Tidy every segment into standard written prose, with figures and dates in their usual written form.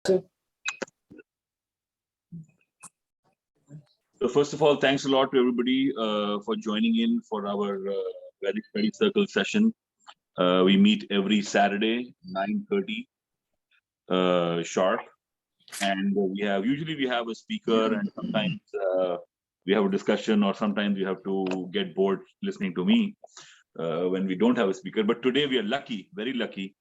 So first of all, thanks a lot to everybody for joining in for our Vedic Study Circle session. We meet every Saturday, 9:30 sharp, and usually we have a speaker, and sometimes we have a discussion, or sometimes you have to get bored listening to me when we don't have a speaker. But today we are lucky, very lucky,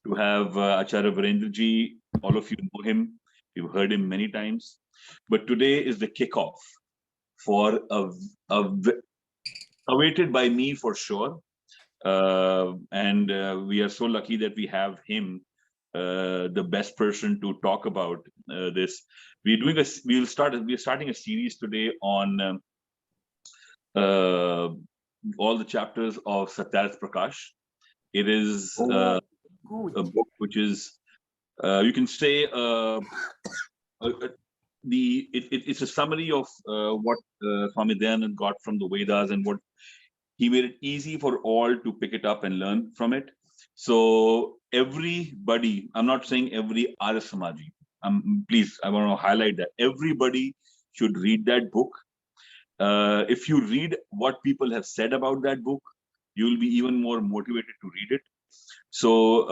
to have Acharya Virendra Ji. All of you know him. You've heard him many times. But today is the kickoff for awaited by me for sure. And we are so lucky that we have him, the best person to talk about this. We're starting a series today on all the chapters of Satyarth Prakash. It is a book which is, you can say, it's a summary of what Swami Dayanand got from the Vedas, and what he made it easy for all to pick it up and learn from it. So everybody, I'm not saying every Arya Samaji, please, I want to highlight that everybody should read that book. If you read what people have said about that book, you will be even more motivated to read it. So,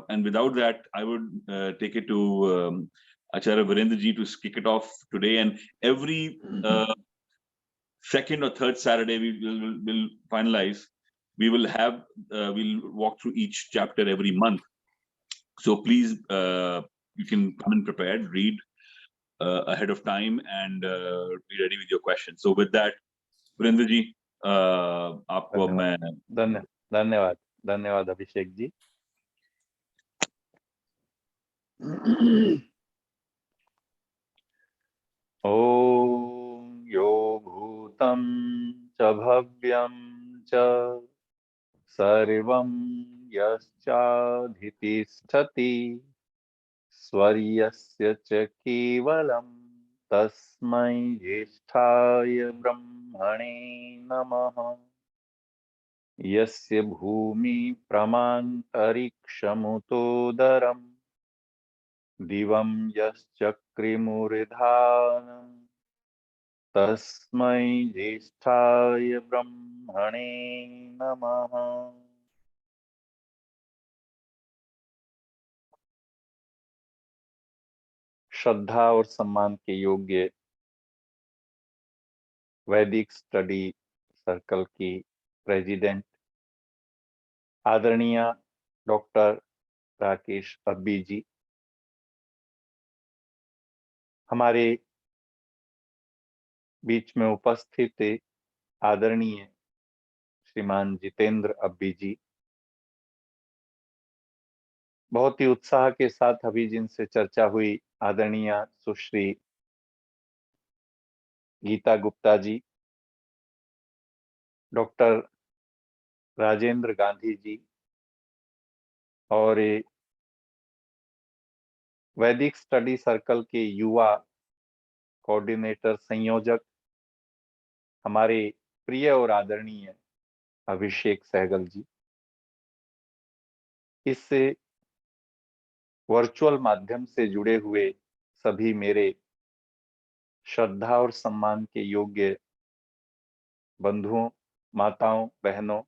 and without that, I would take it to Acharya Virendra Ji to kick it off today. And every second or third Saturday, we'll finalize. We will have, we'll walk through each chapter every month. So please, you can come in prepared, read ahead of time, and be ready with your questions. So with that, Virendra Ji, आपको मैं धन्यवाद धन्यवाद अभिषेक जी। ओम यो भूतं च भव्यं च सर्वं यश्चाधितिष्ठति स्वर्यस्य च केवलं तस्मै ज्येष्ठाय ब्रह्मणे नमः। यस्य भूमि प्रमान्तरिक्षमुतोदरम् दिवं यश्चक्रिमूर्धानम् तस्मै ज्येष्ठाय ब्रह्मणे नमः। श्रद्धा और सम्मान के योग्य वैदिक स्टडी सर्कल की प्रेसिडेंट आदरणीय डॉक्टर राकेश अब्बी जी, हमारे बीच में उपस्थित आदरणीय श्रीमान जितेंद्र अब्बी जी, बहुत ही उत्साह के साथ अभी जिनसे चर्चा हुई आदरणीय सुश्री गीता गुप्ता जी, डॉक्टर राजेंद्र गांधी जी, और वैदिक स्टडी सर्कल के युवा कोऑर्डिनेटर संयोजक हमारे प्रिय और आदरणीय अभिषेक सहगल जी, इस वर्चुअल माध्यम से जुड़े हुए सभी मेरे श्रद्धा और सम्मान के योग्य बंधुओं, माताओं, बहनों,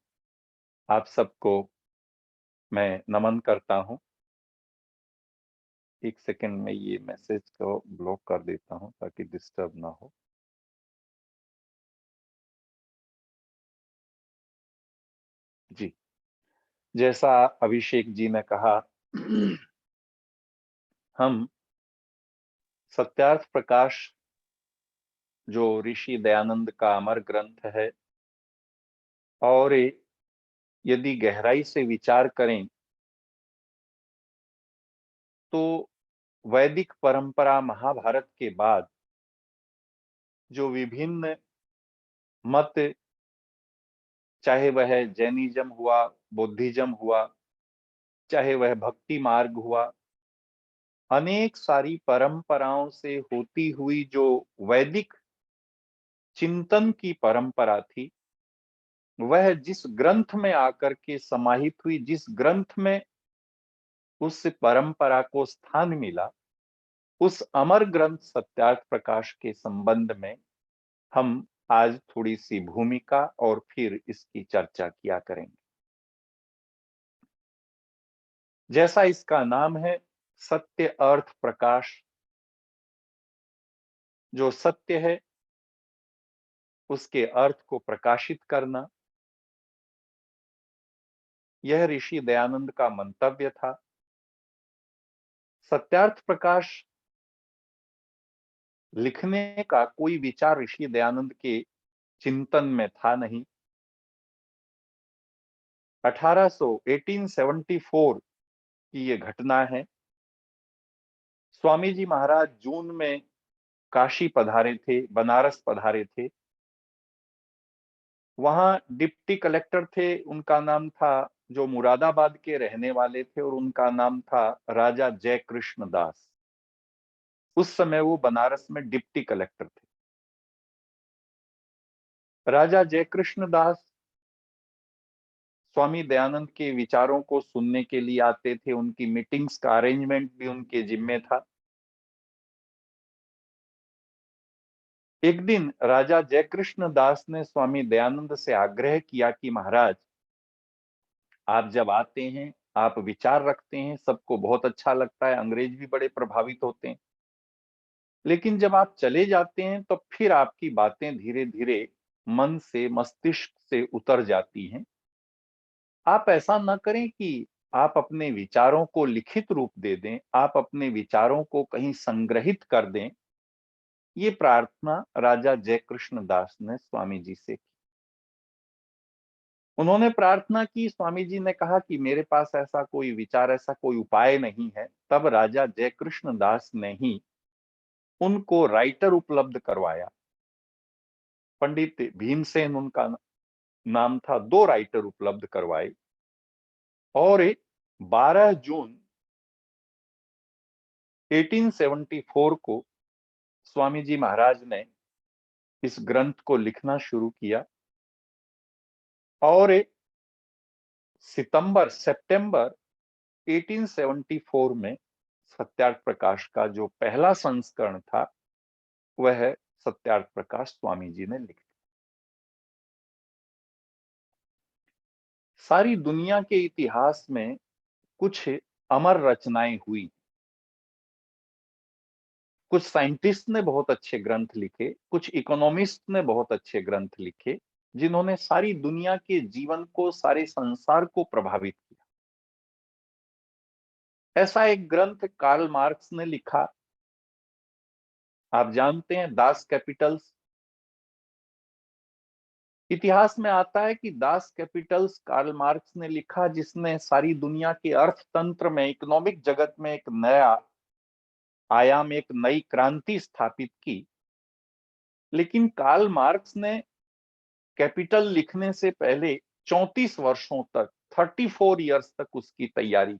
आप सबको मैं नमन करता हूं। एक सेकंड में ये मैसेज को ब्लॉक कर देता हूं ताकि डिस्टर्ब ना हो। जी, जैसा अभिषेक जी ने कहा, हम सत्यार्थ प्रकाश जो ऋषि दयानंद का अमर ग्रंथ है, और यदि गहराई से विचार करें तो वैदिक परंपरा महाभारत के बाद जो विभिन्न मत, चाहे वह जैनिज्म हुआ, बौद्धिज्म हुआ, चाहे वह भक्ति मार्ग हुआ, अनेक सारी परंपराओं से होती हुई जो वैदिक चिंतन की परंपरा थी, वह जिस ग्रंथ में आकर के समाहित हुई, जिस ग्रंथ में उस परंपरा को स्थान मिला, उस अमर ग्रंथ सत्यार्थ प्रकाश के संबंध में हम आज थोड़ी सी भूमिका और फिर इसकी चर्चा किया करेंगे। जैसा इसका नाम है, सत्य अर्थ प्रकाश, जो सत्य है उसके अर्थ को प्रकाशित करना, यह ऋषि दयानंद का मंतव्य था। सत्यार्थ प्रकाश लिखने का कोई विचार ऋषि दयानंद के चिंतन में था नहीं। 1874 की ये घटना है। स्वामी जी महाराज जून में काशी पधारे थे, बनारस पधारे थे। वहां डिप्टी कलेक्टर थे, उनका नाम था, जो मुरादाबाद के रहने वाले थे, और उनका नाम था राजा जयकृष्ण दास। उस समय वो बनारस में डिप्टी कलेक्टर थे। राजा जयकृष्ण दास स्वामी दयानंद के विचारों को सुनने के लिए आते थे। उनकी मीटिंग्स का अरेंजमेंट भी उनके जिम्मे था। एक दिन राजा जयकृष्ण दास ने स्वामी दयानंद से आग्रह किया कि महाराज, आप जब आते हैं, आप विचार रखते हैं, सबको बहुत अच्छा लगता है, अंग्रेज भी बड़े प्रभावित होते हैं, लेकिन जब आप चले जाते हैं तो फिर आपकी बातें धीरे धीरे मन से, मस्तिष्क से उतर जाती हैं। आप ऐसा न करें कि आप अपने विचारों को लिखित रूप दे दें, आप अपने विचारों को कहीं संग्रहित कर दें। ये प्रार्थना राजा जयकृष्ण दास ने स्वामी जी से की। उन्होंने प्रार्थना की, स्वामी जी ने कहा कि मेरे पास ऐसा कोई विचार, ऐसा कोई उपाय नहीं है। तब राजा जयकृष्ण दास ने ही उनको राइटर उपलब्ध करवाया। पंडित भीमसेन उनका नाम था। 2 राइटर उपलब्ध करवाए और 12 जून 1874 को स्वामी जी महाराज ने इस ग्रंथ को लिखना शुरू किया और सितंबर 1874 में सत्यार्थ प्रकाश का जो पहला संस्करण था, वह सत्यार्थ प्रकाश स्वामी जी ने लिखा। सारी दुनिया के इतिहास में कुछ अमर रचनाएं हुई। कुछ साइंटिस्ट ने बहुत अच्छे ग्रंथ लिखे, कुछ इकोनॉमिस्ट ने बहुत अच्छे ग्रंथ लिखे, जिन्होंने सारी दुनिया के जीवन को, सारे संसार को प्रभावित किया। ऐसा एक ग्रंथ कार्ल मार्क्स ने लिखा, आप जानते हैं, दास कैपिटल्स। इतिहास में आता है कि दास कैपिटल्स कार्ल मार्क्स ने लिखा, जिसने सारी दुनिया के अर्थतंत्र में, इकोनॉमिक जगत में एक नया आयाम, एक नई क्रांति स्थापित की। लेकिन कार्ल मार्क्स ने कैपिटल लिखने से पहले 34 वर्षों तक, 34 इयर्स तक उसकी तैयारी की।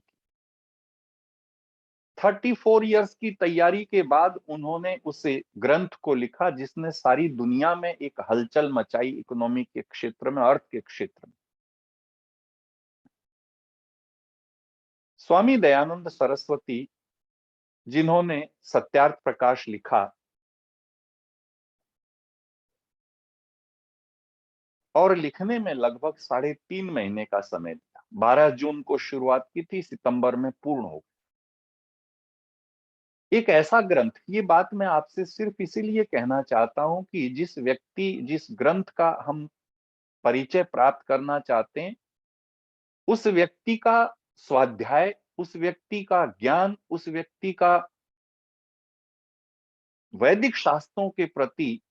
34 इयर्स की तैयारी के बाद उन्होंने उस ग्रंथ को लिखा, जिसने सारी दुनिया में एक हलचल मचाई, इकोनॉमी के क्षेत्र में, अर्थ के क्षेत्र में। स्वामी दयानंद सरस्वती, जिन्होंने सत्यार्थ प्रकाश लिखा और लिखने में लगभग 3.5 महीने का समय लिया। 12 जून को शुरुआत की थी, सितंबर में पूर्ण हो गई। एक ऐसा ग्रंथ, ये बात मैं आपसे सिर्फ इसीलिए कहना चाहता हूं कि जिस ग्रंथ का हम परिचय प्राप्त करना चाहते हैं, उस व्यक्ति का स्वाध्याय, उस व्यक्ति का ज्ञान, उस व्यक्ति का वैदिक शास्त्रों के प्रति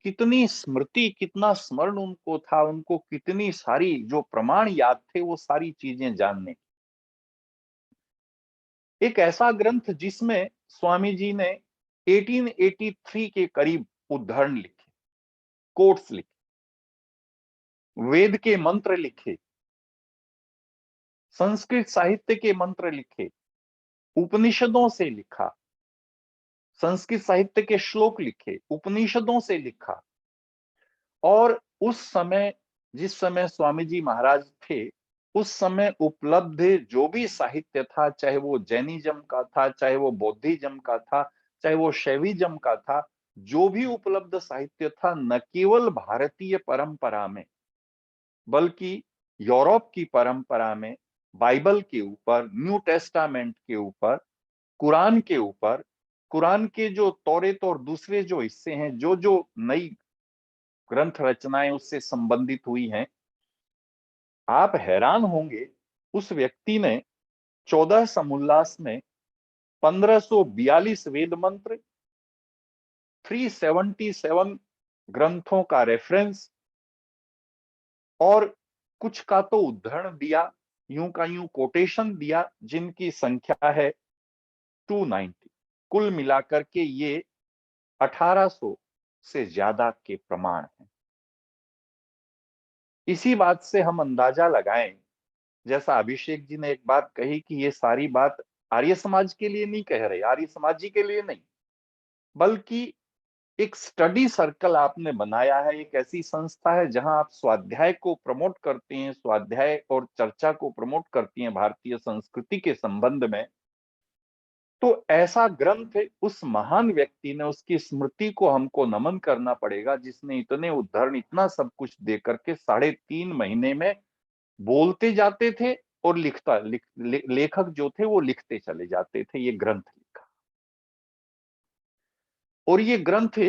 कितनी स्मृति, कितना स्मरण उनको था, उनको कितनी सारी जो प्रमाण याद थे, वो सारी चीजें जानने। एक ऐसा ग्रंथ जिसमें स्वामी जी ने 1883 के करीब उद्धरण लिखे, कोट्स लिखे, वेद के मंत्र लिखे, संस्कृत साहित्य के मंत्र लिखे, उपनिषदों से लिखा, संस्कृत साहित्य के श्लोक लिखे, उपनिषदों से लिखा। और उस समय, जिस समय स्वामी जी महाराज थे, उस समय उपलब्ध जो भी साहित्य था, चाहे वो जैनिज्म का था, चाहे वो बौद्धिज्म का था, चाहे वो शैविज्म का था, जो भी उपलब्ध साहित्य था न केवल भारतीय परंपरा में बल्कि यूरोप की परंपरा में, बाइबल के ऊपर, न्यू टेस्टामेंट के ऊपर, कुरान के ऊपर, कुरान के जो तौरेत और दूसरे जो हिस्से हैं, जो जो नई ग्रंथ रचनाएं उससे संबंधित हुई हैं, आप हैरान होंगे उस व्यक्ति ने 14 समुल्लास में 1542 वेद मंत्र, 377 ग्रंथों का रेफरेंस और कुछ का तो उद्धरण दिया, यूं का यूं कोटेशन दिया, जिनकी संख्या है 290। कुल मिलाकर के ये 1800 से ज्यादा के प्रमाण हैं। इसी बात से हम अंदाजा लगाएं, जैसा अभिषेक जी ने एक बात कही कि ये सारी बात आर्य समाज के लिए नहीं कह रहे, आर्य समाजी के लिए नहीं, बल्कि एक स्टडी सर्कल आपने बनाया है, एक ऐसी संस्था है जहां आप स्वाध्याय को प्रमोट करते हैं, स्वाध्याय और चर्चा को प्रमोट करती हैं भारतीय संस्कृति के संबंध में। तो ऐसा ग्रंथ उस महान व्यक्ति ने, उसकी स्मृति को हमको नमन करना पड़ेगा, जिसने इतने उद्धरण, इतना सब कुछ दे करके 3.5 महीने में बोलते जाते थे और लेखक जो थे वो लिखते चले जाते थे, ये ग्रंथ लिखा। और ये ग्रंथ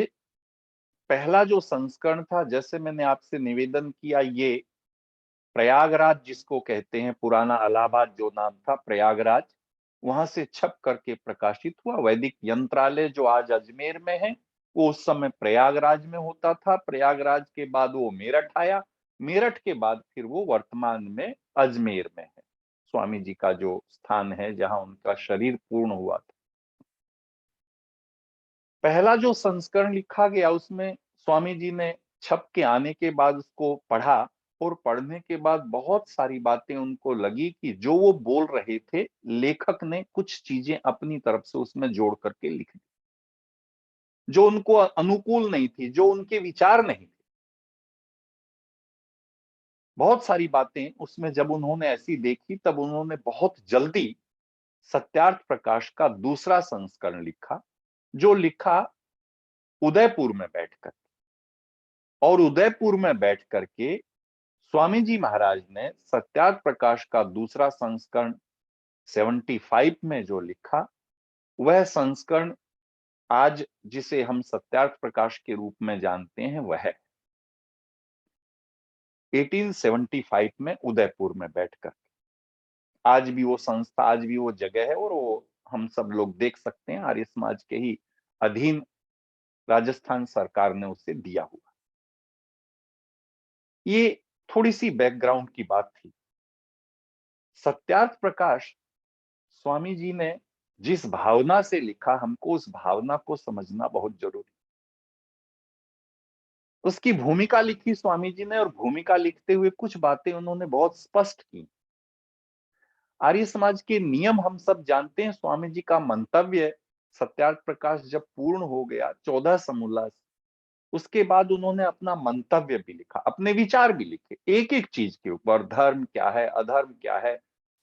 पहला जो संस्करण था, जैसे मैंने आपसे निवेदन किया, ये प्रयागराज जिसको कहते हैं, पुराना इलाहाबाद जो नाम था प्रयागराज, वहां से छप करके प्रकाशित हुआ। वैदिक यंत्रालय जो आज अजमेर में है, वो उस समय प्रयागराज में होता था। प्रयागराज के बाद वो मेरठ आया, मेरठ के बाद फिर वो वर्तमान में अजमेर में है, स्वामी जी का जो स्थान है जहां उनका शरीर पूर्ण हुआ था। पहला जो संस्करण लिखा गया उसमें स्वामी जी ने छप के आने के बाद उसको पढ़ा, और पढ़ने के बाद बहुत सारी बातें उनको लगी कि जो वो बोल रहे थे, लेखक ने कुछ चीजें अपनी तरफ से उसमें जोड़ करके लिख दी, जो उनको अनुकूल नहीं थी, जो उनके विचार नहीं थे। बहुत सारी बातें उसमें जब उन्होंने ऐसी देखी, तब उन्होंने बहुत जल्दी सत्यार्थ प्रकाश का दूसरा संस्करण लिखा, जो लिखा उदयपुर में बैठकर। और उदयपुर में बैठ करके स्वामी जी महाराज ने सत्यार्थ प्रकाश का दूसरा संस्करण 75 में जो लिखा, वह संस्करण आज जिसे हम सत्यार्थ प्रकाश के रूप में जानते हैं, वह 1875 में उदयपुर में बैठकर। आज भी वो संस्था, आज भी वो जगह है, और वो हम सब लोग देख सकते हैं, आर्य समाज के ही अधीन राजस्थान सरकार ने उसे दिया हुआ। ये थोड़ी सी बैकग्राउंड की बात थी। सत्यार्थ प्रकाश स्वामी जी ने जिस भावना से लिखा, हमको उस भावना को समझना बहुत जरूरी। उसकी भूमिका लिखी स्वामी जी ने, और भूमिका लिखते हुए कुछ बातें उन्होंने बहुत स्पष्ट की। आर्य समाज के नियम हम सब जानते हैं। स्वामी जी का मंतव्य सत्यार्थ प्रकाश जब पूर्ण हो गया, 14 समोल्लास, उसके बाद उन्होंने अपना मंतव्य भी लिखा, अपने विचार भी लिखे, एक एक चीज के ऊपर, धर्म क्या है, अधर्म क्या है,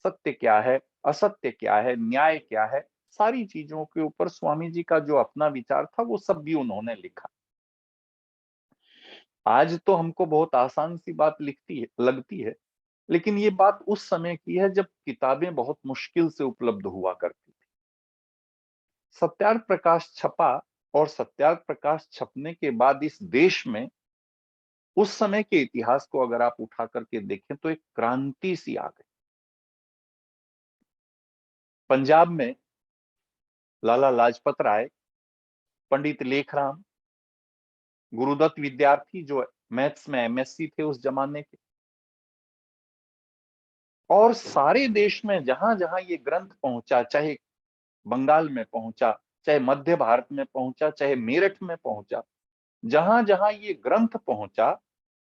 सत्य क्या है, असत्य क्या है, न्याय क्या है, सारी चीजों के ऊपर स्वामी जी का जो अपना विचार था, वो सब भी उन्होंने लिखा। आज तो हमको बहुत आसान सी बात लगती है, लेकिन ये बात उस समय की है जब किताबें बहुत मुश्किल से उपलब्ध हुआ करती थी। सत्यार्थ प्रकाश छपा, और सत्यार्थ प्रकाश छपने के बाद इस देश में उस समय के इतिहास को अगर आप उठा करके देखें, तो एक क्रांति सी आ गई। पंजाब में लाला लाजपत राय, पंडित लेखराम, गुरुदत्त विद्यार्थी जो मैथ्स में एमएससी थे उस जमाने के, और सारे देश में जहां जहां ये ग्रंथ पहुंचा, चाहे बंगाल में पहुंचा, चाहे मध्य भारत में पहुंचा, चाहे मेरठ में पहुंचा, जहां जहां ये ग्रंथ पहुंचा,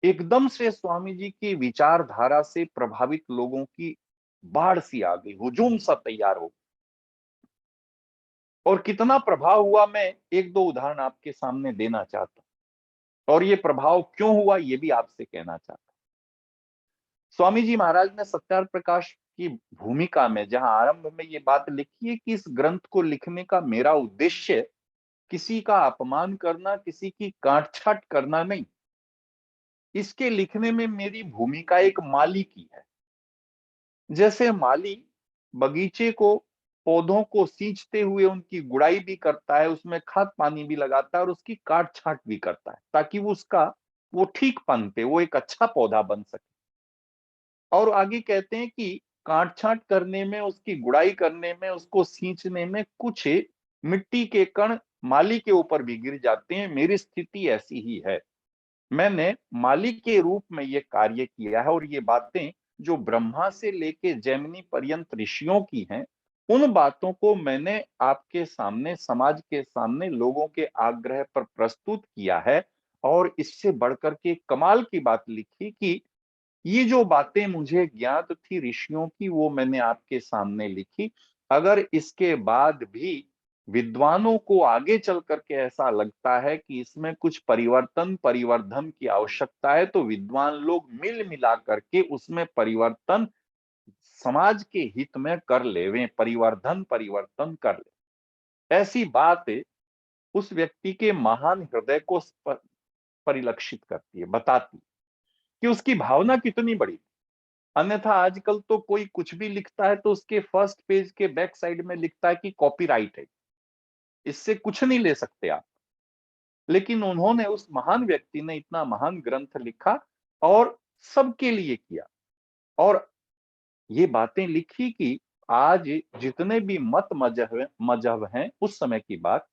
एकदम से स्वामी जी की विचारधारा से प्रभावित लोगों की बाढ़ सी आ गई, हुजूम सा तैयार हो। और कितना प्रभाव हुआ, मैं एक दो उदाहरण आपके सामने देना चाहता हूं, और ये प्रभाव क्यों हुआ ये भी आपसे कहना चाहता हूं। स्वामी जी महाराज ने सत्यार्थ प्रकाश की भूमिका में जहां आरंभ में ये बात लिखी है कि इस ग्रंथ को लिखने का मेरा उद्देश्य किसी का अपमान करना, किसी की काट-छाट करना नहीं। इसके लिखने में मेरी भूमिका एक माली की है। जैसे माली बगीचे को, पौधों को सींचते हुए उनकी गुड़ाई भी करता है, उसमें खाद पानी भी लगाता है और उसकी काट-छाट भी करता है, ताकि वो ठीक पनपे, वो एक अच्छा पौधा बन सके। और आगे कहते हैं कि काट-छाँट करने में, उसकी गुड़ाई करने में, उसको सींचने में कुछ मिट्टी के कण माली के ऊपर भी गिर जाते हैं। मेरी स्थिति ऐसी ही है। मैंने माली के रूप में ये कार्य किया है और ये बातें जो ब्रह्मा से लेके जैमिनी पर्यंत ऋषियों की हैं, उन बातों को मैंने आपके सामने, समाज के सामने, लोगों के आग्रह पर प्रस्तुत किया है। और इससे बढ़कर के कमाल की बात लिखी कि ये जो बातें मुझे ज्ञात थी ऋषियों की, वो मैंने आपके सामने लिखी। अगर इसके बाद भी विद्वानों को आगे चल करके ऐसा लगता है कि इसमें कुछ परिवर्तन परिवर्धन की आवश्यकता है, तो विद्वान लोग मिल मिला करके उसमें परिवर्तन समाज के हित में कर लेवें, परिवर्धन परिवर्तन कर ले। ऐसी बात उस व्यक्ति के महान हृदय को परिलक्षित करती है, बताती कि उसकी भावना कितनी बड़ी। अन्यथा आजकल तो कोई कुछ भी लिखता है तो उसके फर्स्ट पेज के बैक साइड में लिखता है कि कॉपीराइट है, इससे कुछ नहीं ले सकते आप। लेकिन उन्होंने, उस महान व्यक्ति ने इतना महान ग्रंथ लिखा और सबके लिए किया। और ये बातें लिखी कि आज जितने भी मत मजहब हैं, उस समय की बात,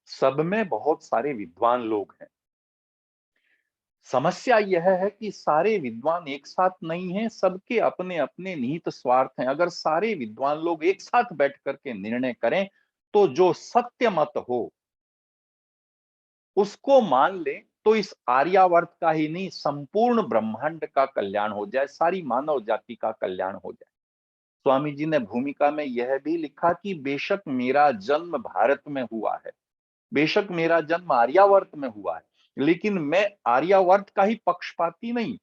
सब में बहुत सारे विद्वान लोग हैं। समस्या यह है कि सारे विद्वान एक साथ नहीं हैं, सबके अपने अपने निहित स्वार्थ हैं। अगर सारे विद्वान लोग एक साथ बैठ करके निर्णय करें तो जो सत्य मत हो उसको मान ले, तो इस आर्यावर्त का ही नहीं, संपूर्ण ब्रह्मांड का कल्याण हो जाए, सारी मानव जाति का कल्याण हो जाए। स्वामी जी ने भूमिका में यह भी लिखा कि बेशक मेरा जन्म भारत में हुआ है, बेशक मेरा जन्म आर्यावर्त में हुआ है, लेकिन मैं आर्यावर्त का ही पक्षपाती नहीं।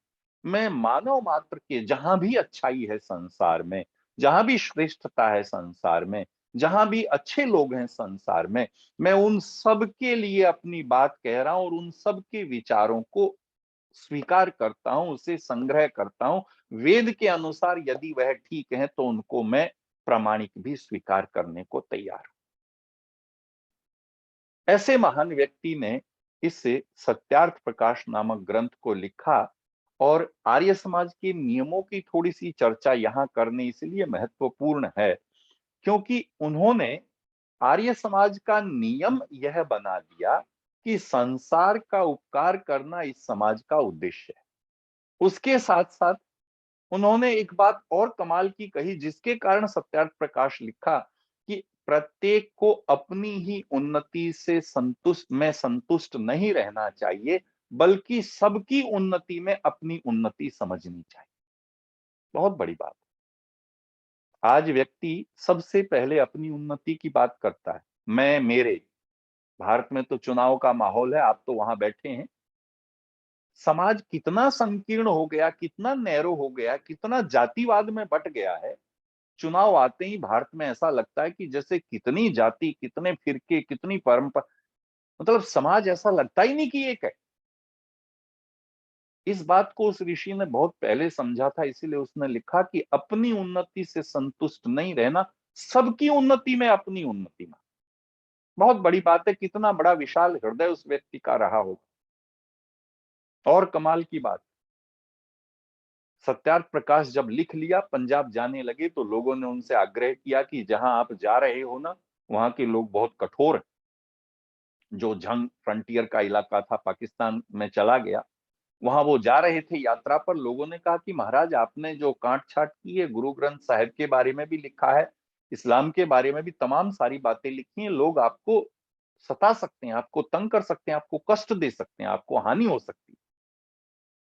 मैं मानव मात्र के, जहां भी अच्छाई है संसार में, जहां भी श्रेष्ठता है संसार में, जहां भी अच्छे लोग हैं संसार में, मैं उन सब के लिए अपनी बात कह रहा हूं और उन सब के विचारों को स्वीकार करता हूं, उसे संग्रह करता हूं। वेद के अनुसार यदि वह ठीक है तो उनको मैं प्रामाणिक भी स्वीकार करने को तैयार हूं। ऐसे महान व्यक्ति ने इस सत्यार्थ प्रकाश नामक ग्रंथ को लिखा। और आर्य समाज के नियमों की थोड़ी सी चर्चा यहां करनी इसलिए महत्वपूर्ण है क्योंकि उन्होंने आर्य समाज का नियम यह बना दिया कि संसार का उपकार करना इस समाज का उद्देश्य है। उसके साथ साथ उन्होंने एक बात और कमाल की कही, जिसके कारण सत्यार्थ प्रकाश लिखा कि प्रत्येक को अपनी ही उन्नति से संतुष्ट नहीं रहना चाहिए, बल्कि सबकी उन्नति में अपनी उन्नति समझनी चाहिए। बहुत बड़ी बात। आज व्यक्ति सबसे पहले अपनी उन्नति की बात करता है। मैं मेरे, भारत में तो चुनाव का माहौल है, आप तो वहां बैठे हैं। समाज कितना संकीर्ण हो गया, कितना नैरो हो गया, कितना जातिवाद में बट गया है। चुनाव आते ही भारत में ऐसा लगता है कि जैसे कितनी जाति, कितने फिरके, कितनी परंपरा, मतलब समाज ऐसा लगता ही नहीं कि एक है। इस बात को उस ऋषि ने बहुत पहले समझा था, इसीलिए उसने लिखा कि अपनी उन्नति से संतुष्ट नहीं रहना, सबकी उन्नति में अपनी उन्नति में। बहुत बड़ी बात है, कितना बड़ा विशाल हृदय उस व्यक्ति का रहा होगा। और कमाल की बात, सत्यार्थ प्रकाश जब लिख लिया, पंजाब जाने लगे तो लोगों ने उनसे आग्रह किया कि जहां आप जा रहे हो ना, वहां के लोग बहुत कठोर हैं। जो झंग फ्रंटियर का इलाका था, पाकिस्तान में चला गया, वहां वो जा रहे थे यात्रा पर। लोगों ने कहा कि महाराज आपने जो काट छाट की है, गुरु ग्रंथ साहिब के बारे में भी लिखा है, इस्लाम के बारे में भी तमाम सारी बातें लिखी हैं, लोग आपको सता सकते हैं, आपको तंग कर सकते हैं, आपको कष्ट दे सकते हैं, आपको हानि हो सकती है।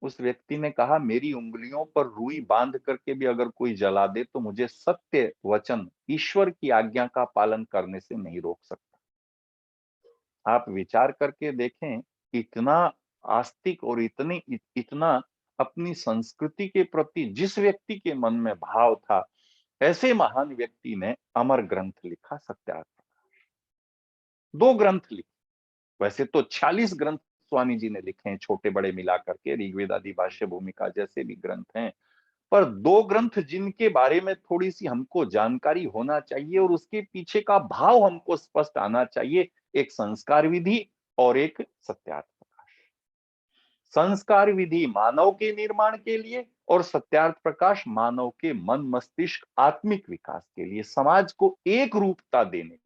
उस व्यक्ति ने कहा, मेरी उंगलियों पर रुई बांध करके भी अगर कोई जला दे तो मुझे सत्य वचन, ईश्वर की आज्ञा का पालन करने से नहीं रोक सकता। आप विचार करके देखें, इतना आस्तिक और इतना अपनी संस्कृति के प्रति जिस व्यक्ति के मन में भाव था, ऐसे महान व्यक्ति ने अमर ग्रंथ लिखा, सत्यार्थ प्रकाश। 2 ग्रंथ लिखे, वैसे तो 46 ग्रंथ स्वामी जी ने लिखे हैं, छोटे बड़े मिला करके, ऋग्वेद आदि, भाष्य, भूमिका जैसे भी ग्रंथ हैं। पर दो ग्रंथ जिनके बारे में थोड़ी सी हमको जानकारी होना चाहिए और उसके पीछे का भाव हमको स्पष्ट आना चाहिए, एक संस्कार विधि और एक सत्यार्थ प्रकाश। संस्कार विधि मानव के निर्माण के लिए और सत्यार्थ प्रकाश मानव के मन मस्तिष्क आत्मिक विकास के लिए, समाज को एक रूपता देने।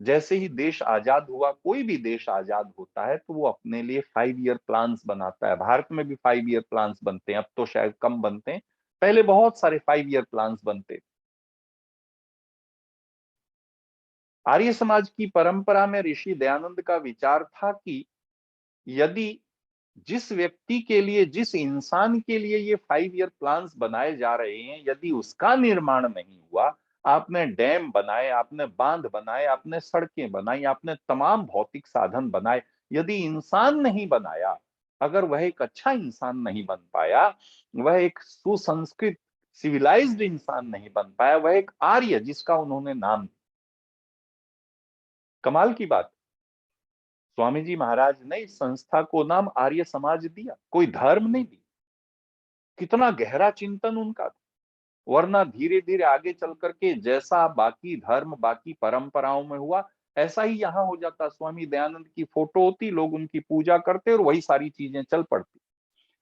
जैसे ही देश आजाद हुआ, कोई भी देश आजाद होता है तो वो अपने लिए 5 ईयर प्लान्स बनाता है। भारत में भी 5 ईयर प्लान्स बनते हैं, अब तो शायद कम बनते हैं, पहले बहुत सारे 5 ईयर प्लान्स बनते। आर्य समाज की परंपरा में ऋषि दयानंद का विचार था कि यदि जिस व्यक्ति के लिए, जिस इंसान के लिए ये 5 ईयर प्लान्स बनाए जा रहे हैं, यदि उसका निर्माण नहीं हुआ, आपने डैम बनाए, आपने बांध बनाए, आपने सड़कें बनाई, आपने तमाम भौतिक साधन बनाए, यदि इंसान नहीं बनाया, अगर वह एक अच्छा इंसान नहीं बन पाया, वह एक सुसंस्कृत सिविलाइज्ड इंसान नहीं बन पाया, वह एक आर्य जिसका उन्होंने नाम दिया। कमाल की बात, स्वामी जी महाराज ने इस संस्था को नाम आर्य समाज दिया, कोई धर्म नहीं दिया। कितना गहरा चिंतन उनका था। वरना धीरे धीरे आगे चल करके जैसा बाकी धर्म, बाकी परंपराओं में हुआ, ऐसा ही यहाँ हो जाता। स्वामी दयानंद की फोटो होती, लोग उनकी पूजा करते और वही सारी चीजें चल पड़ती।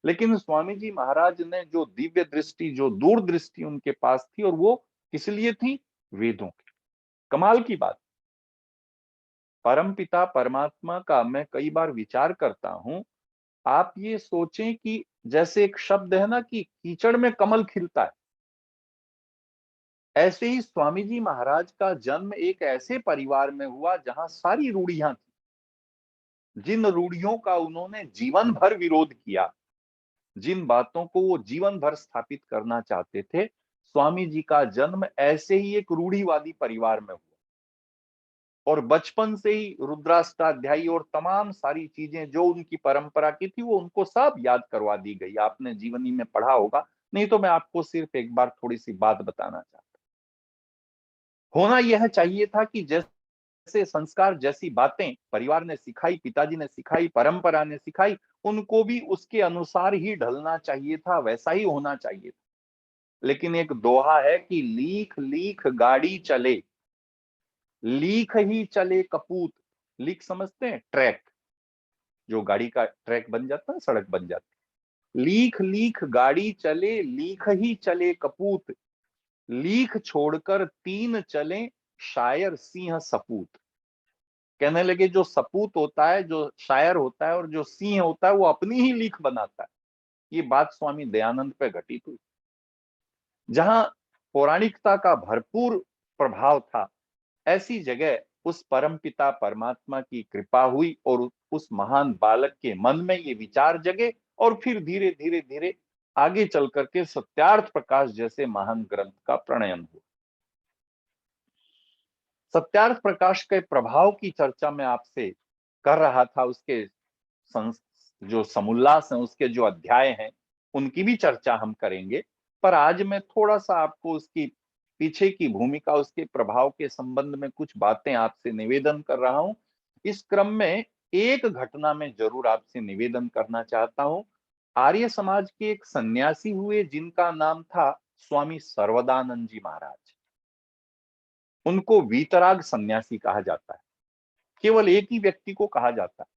लेकिन स्वामी जी महाराज ने जो दिव्य दृष्टि, जो दूरदृष्टि उनके पास थी, और वो किस लिए थी? वेदों की। कमाल की बात। परमपिता परमात्मा का मैं कई बार विचार करता हूं। आप ये सोचें कि जैसे एक शब्द है ना कि कीचड़ में कमल खिलता है, ऐसे ही स्वामी जी महाराज का जन्म एक ऐसे परिवार में हुआ जहां सारी रूढ़ियां थी। जिन रूढ़ियों का उन्होंने जीवन भर विरोध किया, जिन बातों को वो जीवन भर स्थापित करना चाहते थे, स्वामी जी का जन्म ऐसे ही एक रूढ़िवादी परिवार में हुआ। और बचपन से ही रुद्राष्टाध्यायी और तमाम सारी चीजें जो उनकी परंपरा की थी, वो उनको सब याद करवा दी गई। आपने जीवनी में पढ़ा होगा, नहीं तो मैं आपको सिर्फ एक बार थोड़ी सी बात बताना चाहता हूं। होना यह चाहिए था कि जैसे संस्कार, जैसी बातें परिवार ने सिखाई, पिताजी ने सिखाई, परंपरा ने सिखाई, उनको भी उसके अनुसार ही ढलना चाहिए था, वैसा ही होना चाहिए था। लेकिन एक दोहा है कि लीख लीख गाड़ी चले, लीख ही चले कपूत। लीख समझते हैं? ट्रैक, जो गाड़ी का ट्रैक बन जाता है, सड़क बन जाती है। लीख लीख गाड़ी चले, लीख ही चले कपूत, लीख छोड़कर तीन चले, शायर सिंह सपूत। कहने लगे जो सपूत होता है, जो शायर होता है, और जो सिंह होता है, वो अपनी ही लीख बनाता है। ये बात स्वामी दयानंद पे घटित हुई। जहां पौराणिकता का भरपूर प्रभाव था, ऐसी जगह उस परमपिता परमात्मा की कृपा हुई और उस महान बालक के मन में ये विचार जगे, और फिर धीरे धीरे धीरे आगे चल करके सत्यार्थ प्रकाश जैसे महान ग्रंथ का प्रणयन हुआ। सत्यार्थ प्रकाश के प्रभाव की चर्चा मैं आपसे कर रहा था। उसके जो समुल्लास हैं, उसके जो अध्याय हैं, उनकी भी चर्चा हम करेंगे। पर आज मैं थोड़ा सा आपको उसकी पीछे की भूमिका, उसके प्रभाव के संबंध में कुछ बातें आपसे निवेदन कर रहा हूं। इस क्रम में एक घटना में जरूर आपसे निवेदन करना चाहता हूं। आर्य समाज के एक सन्यासी हुए जिनका नाम था स्वामी सर्वदानंद जी महाराज। उनको वीतराग सन्यासी कहा जाता है। केवल एक ही व्यक्ति को कहा जाता है,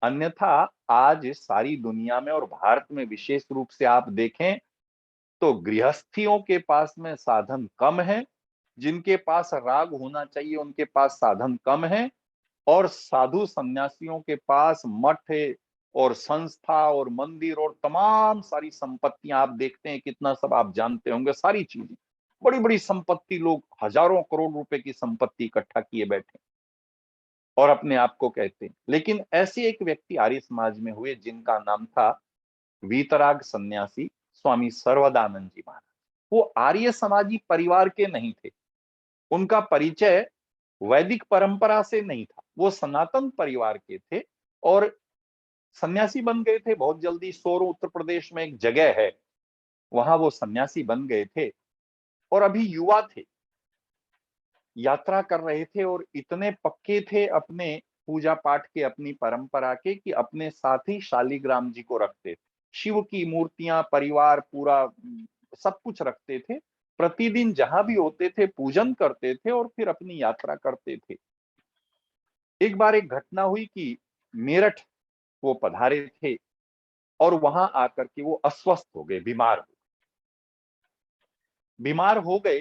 अन्यथा आज सारी दुनिया में और भारत में विशेष रूप से आप देखें तो गृहस्थियों के पास में साधन कम है। जिनके पास राग होना चाहिए उनके पास साधन कम है, और साधु सन्यासियों के पास मठ और संस्था और मंदिर और तमाम सारी संपत्तियां आप देखते हैं, कितना सब आप जानते होंगे, सारी चीजें, बड़ी बड़ी संपत्ति, लोग हजारों करोड़ रुपए की संपत्ति इकट्ठा किए बैठे और अपने आप को कहते हैं। लेकिन ऐसे एक व्यक्ति आर्य समाज में हुए जिनका नाम था वीतराग सन्यासी स्वामी सर्वदानंद जी महाराज। वो आर्य समाजी परिवार के नहीं थे, उनका परिचय वैदिक परंपरा से नहीं था, वो सनातन परिवार के थे और सन्यासी बन गए थे बहुत जल्दी। सोर उत्तर प्रदेश में एक जगह है, वहां वो सन्यासी बन गए थे और अभी युवा थे। यात्रा कर रहे थे और इतने पक्के थे अपने पूजा पाठ के, अपनी परंपरा के, कि अपने साथ ही शालिग्राम जी को रखते थे। शिव की मूर्तियां, परिवार पूरा सब कुछ रखते थे। प्रतिदिन जहां भी होते थे पूजन करते थे और फिर अपनी यात्रा करते थे। एक बार एक घटना हुई कि मेरठ वो पधारे थे और वहां आकर के वो अस्वस्थ हो गए, बीमार हो गए,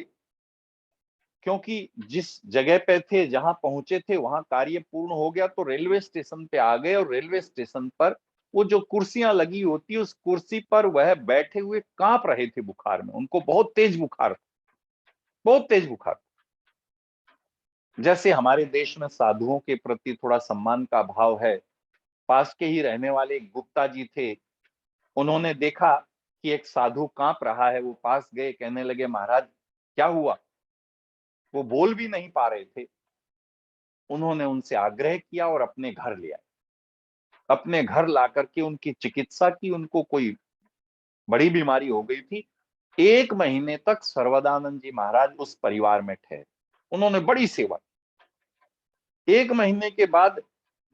क्योंकि जिस जगह पे थे, जहां पहुंचे थे, वहां कार्य पूर्ण हो गया तो रेलवे स्टेशन पे आ गए। और रेलवे स्टेशन पर वो जो कुर्सियां लगी होती, उस कुर्सी पर वह बैठे हुए कांप रहे थे बुखार में। उनको बहुत तेज बुखार था, बहुत तेज बुखार। जैसे हमारे देश में साधुओं के प्रति थोड़ा सम्मान का भाव है, पास के ही रहने वाले एक गुप्ता जी थे, उन्होंने देखा कि एक साधु कांप रहा है, वो पास गए, कहने लगे महाराज क्या हुआ। वो बोल भी नहीं पा रहे थे। उन्होंने उनसे आग्रह किया और अपने घर ले आए। अपने घर ला करके उनकी चिकित्सा की। उनको कोई बड़ी बीमारी हो गई थी। 1 महीने तक सर्वदानंद जी महाराज उस परिवार में ठहरे। उन्होंने बड़ी सेवा। 1 महीने के बाद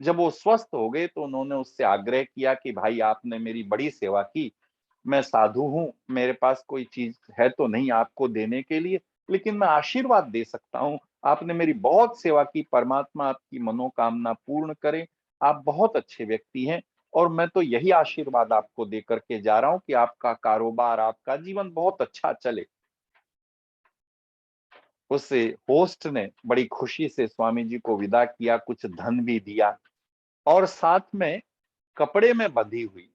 जब वो स्वस्थ हो गए तो उन्होंने उससे आग्रह किया कि भाई आपने मेरी बड़ी सेवा की, मैं साधु हूं, मेरे पास कोई चीज है तो नहीं आपको देने के लिए, लेकिन मैं आशीर्वाद दे सकता हूं। आपने मेरी बहुत सेवा की, परमात्मा आपकी मनोकामना पूर्ण करे। आप बहुत अच्छे व्यक्ति हैं और मैं तो यही आशीर्वाद आपको दे करके जा रहा हूं कि आपका कारोबार, आपका जीवन बहुत अच्छा चले। उस होस्ट ने बड़ी खुशी से स्वामी जी को विदा किया, कुछ धन भी दिया और साथ में कपड़े में बंधी हुई,